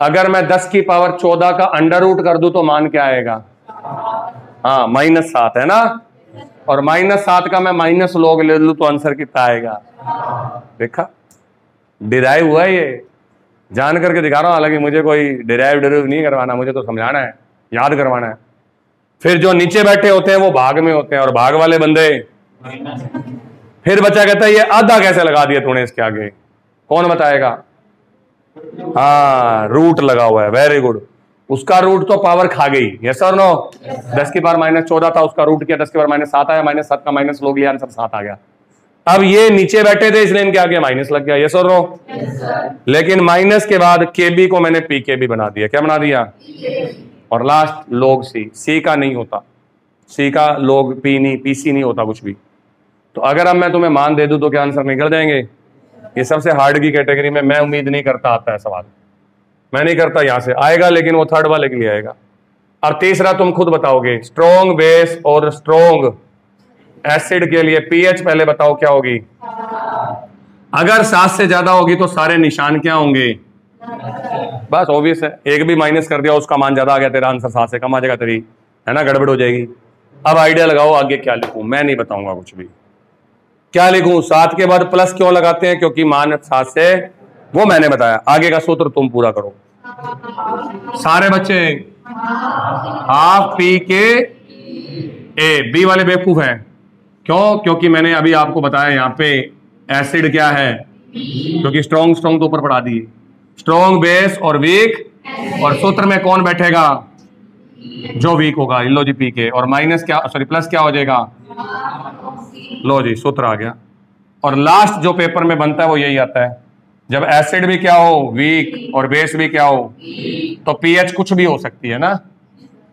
Speaker 2: अगर मैं 10 की पावर 14 का अंडर रूट कर दूं तो मान क्या आएगा? हाँ, -7 है ना। और -7 का मैं माइनस लॉग ले लूं तो आंसर कितना आएगा? देखा, डिराइव हुआ ये, जान करके दिखा रहा हूं। हालांकि मुझे कोई डिराइव नहीं करवाना, मुझे तो समझाना है, याद करवाना है। फिर जो नीचे बैठे होते हैं वो भाग में होते हैं, और भाग वाले बंदे, फिर बच्चा कहता है ये आधा कैसे लगा दिया तूने इसके आगे? कौन बताएगा? हाँ, रूट लगा हुआ है, वेरी गुड। उसका रूट तो पावर खा गई, यस और नो? 10 की पावर -14 था, उसका रूट किया, 10 की पावर -7 आया, -7 का माइनस लोग लिया, आंसर 7 आ गया। अब ये नीचे बैठे थे इसलिए इनके आगे माइनस लग गया, यस और नो? लेकिन माइनस के बाद केबी को मैंने पी के बी बना दिया। क्या बना दिया? और लास्ट लोग सी का नहीं होता, सी का लोग पी नहीं, पीसी नहीं होता कुछ भी। तो अगर अब मैं तुम्हें मान दे दूं तो क्या आंसर निकल जाएंगे? ये सबसे हार्ड की कैटेगरी में, मैं उम्मीद नहीं करता आता है सवाल, मैं नहीं करता यहां से आएगा, लेकिन वो थर्ड वाले के लिए आएगा। अब तीसरा तुम खुद बताओगे, स्ट्रॉन्ग बेस और स्ट्रॉन्ग एसिड के लिए पीएच पहले बताओ क्या होगी? अगर 7 से ज्यादा होगी तो सारे निशान क्या होंगे? बस ऑब्वियस है, एक भी माइनस कर दिया उसका मान ज्यादा आ गया, तेरा आंसर 7 से कम आ जाएगा, तेरी है ना गड़बड़ हो जाएगी। अब आइडिया लगाओ आगे क्या लिखूं, मैं नहीं बताऊंगा कुछ भी। क्या लिखूं? 7 के बाद प्लस क्यों लगाते हैं? क्योंकि मान 7 से, वो मैंने बताया। आगे का सूत्र तुम पूरा करो सारे बच्चे। हाफ पी के ए, बी वाले बेवकूफ हैं, क्यों? क्योंकि मैंने अभी आपको बताया यहाँ पे एसिड क्या है, क्योंकि स्ट्रॉन्ग तो ऊपर पढ़ा दिए, स्ट्रॉन्ग बेस और वीक, और सूत्र में कौन बैठेगा? जो वीक होगा, लो जी पी के, और माइनस क्या, सॉरी प्लस क्या हो जाएगा? लो जी सूत्र आ गया। और लास्ट जो पेपर में बनता है वो यही आता है, जब एसिड भी क्या हो, वीक, और बेस भी क्या हो, तो पीएच कुछ भी हो सकती है ना,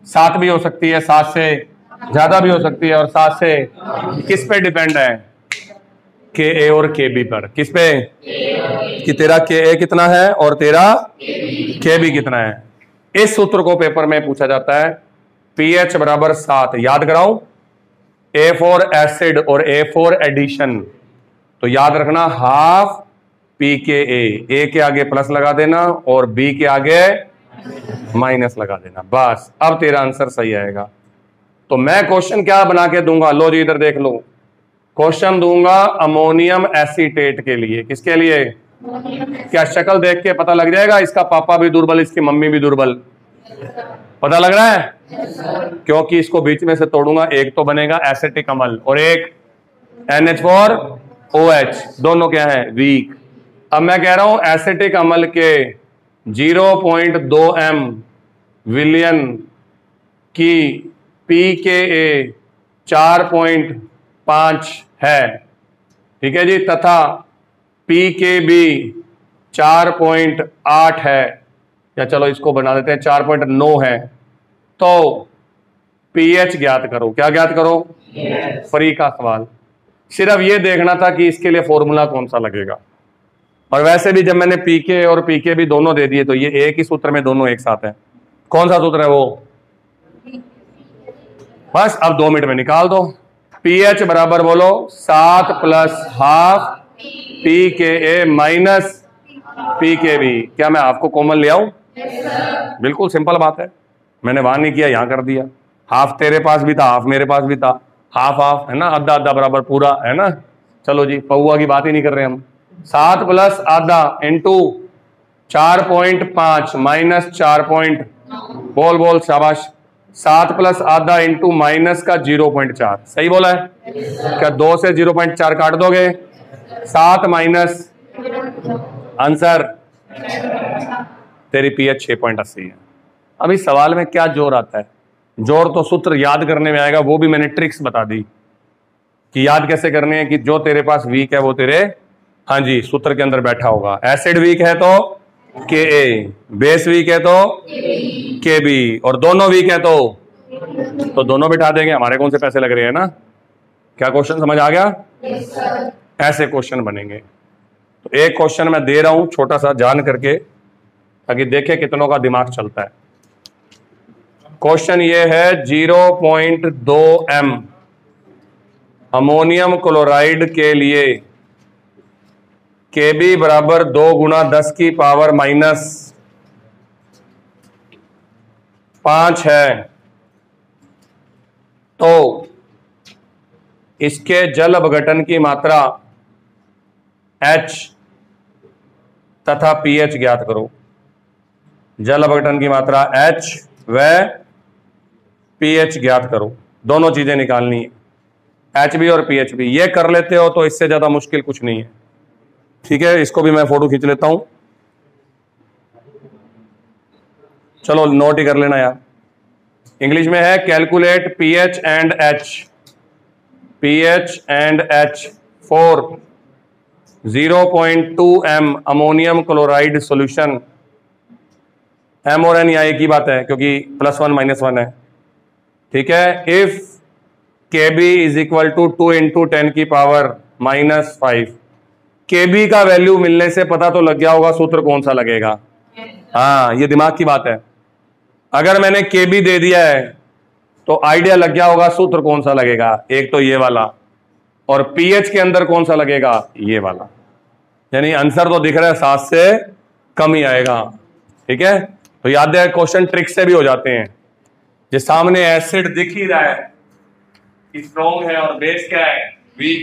Speaker 2: 7 भी हो सकती है, 7 से ज्यादा भी हो सकती है, और 7 से किस पे डिपेंड है? के ए और के बी पर। किस पे? कि तेरा के ए कितना है और तेरा के बी कितना है। इस सूत्र को पेपर में पूछा जाता है, पीएच बराबर 7। याद कराऊं, ए फॉर एसिड और ए फॉर एडिशन, तो याद रखना हाफ पी के ए के आगे प्लस लगा देना और बी के आगे माइनस लगा देना, बस अब तेरा आंसर सही आएगा। तो मैं क्वेश्चन क्या बना के दूंगा? लो जी इधर देख लो, क्वेश्चन दूंगा अमोनियम एसीटेट के लिए। किसके लिए? क्या शक्ल देख के पता लग जाएगा इसका पापा भी दुर्बल, इसकी मम्मी भी दुर्बल? पता लग रहा है? क्योंकि इसको बीच में से तोड़ूंगा, एक तो बनेगा एसिटिक अम्ल और एक NH4OH, दोनों क्या है? वीक। अब मैं कह रहा हूं एसिटिक अम्ल के 0.2 m विलियन की pKa 4.5 है, ठीक है जी, तथा pKb 4.8 है, या चलो इसको बना देते हैं 4.9 है। तो pH ज्ञात करो। क्या ज्ञात करो? फ्री का सवाल। सिर्फ ये देखना था कि इसके लिए फॉर्मूला कौन सा लगेगा। और वैसे भी जब मैंने पीके और पीके भी दोनों दे दिए तो ये एक ही सूत्र में दोनों एक साथ है। कौन सा सूत्र है वो? बस अब 2 मिनट में निकाल दो। पीएच बराबर बोलो 7 प्लस हाफ पी के ए माइनस पी के बी। क्या मैं आपको कॉमन ले आऊं? बिल्कुल सिंपल बात है, मैंने वहां नहीं किया, यहां कर दिया। हाफ तेरे पास भी था, हाफ मेरे पास भी था, हाफ हाफ है ना, आधा आधा बराबर पूरा है ना। चलो जी, पौआ की बात ही नहीं कर रहे हम। 7 प्लस आधा इंटू 4.5 माइनस 4 बोल बोल शाबाश। 7 प्लस आधा इंटू माइनस का 0.4, सही बोला है? क्या 2 से 0.4 काट दोगे? 7 माइनस आंसर तेरी पीएच 6.80 है। अब इस सवाल में क्या जोर आता है? जोर तो सूत्र याद करने में आएगा, वो भी मैंने ट्रिक्स बता दी कि याद कैसे करने हैं। कि जो तेरे पास वीक है वो तेरे, हाँ जी, सूत्र के अंदर बैठा होगा। एसिड वीक है तो के ए, बेस वीक है तो के बी, और दोनों वीक है तो दोनों बिठा देंगे। हमारे कौन से पैसे लग रहे हैं ना। क्या क्वेश्चन समझ आ गया? ऐसे क्वेश्चन बनेंगे। तो एक क्वेश्चन मैं दे रहा हूं छोटा सा जान करके, ताकि देखे कितनों का दिमाग चलता है। क्वेश्चन ये है 0.2 m अमोनियम क्लोराइड के लिए Kb बराबर 2 गुना 10 की पावर माइनस 5 है, तो इसके जल अपघटन की मात्रा H तथा pH ज्ञात करो। जल अपघटन की मात्रा H व pH ज्ञात करो, दोनों चीजें निकालनी है, HB और PHB। ये कर लेते हो तो इससे ज्यादा मुश्किल कुछ नहीं है। ठीक है, इसको भी मैं फोटो खींच लेता हूं। चलो नोट ही कर लेना यार। इंग्लिश में है calculate pH and H for 0.2 m ammonium chloride solution. m और n यहाँ एक ही बात है क्योंकि +1 -1 है। ठीक है, if Kb is equal to 2 into 10 की पावर -5। Kb का वैल्यू मिलने से पता तो लग गया होगा सूत्र कौन सा लगेगा। हाँ, ये दिमाग की बात है। अगर मैंने Kb दे दिया है तो आइडिया लग गया होगा सूत्र कौन सा लगेगा। एक तो ये वाला, और pH के अंदर कौन सा लगेगा, ये वाला। यानी आंसर तो दिख रहा है 7 से कम ही आएगा। ठीक है, तो याद है क्वेश्चन ट्रिक से भी हो जाते हैं। जो सामने एसिड दिख ही रहा है स्ट्रॉन्ग है और बेस क्या है, वीक।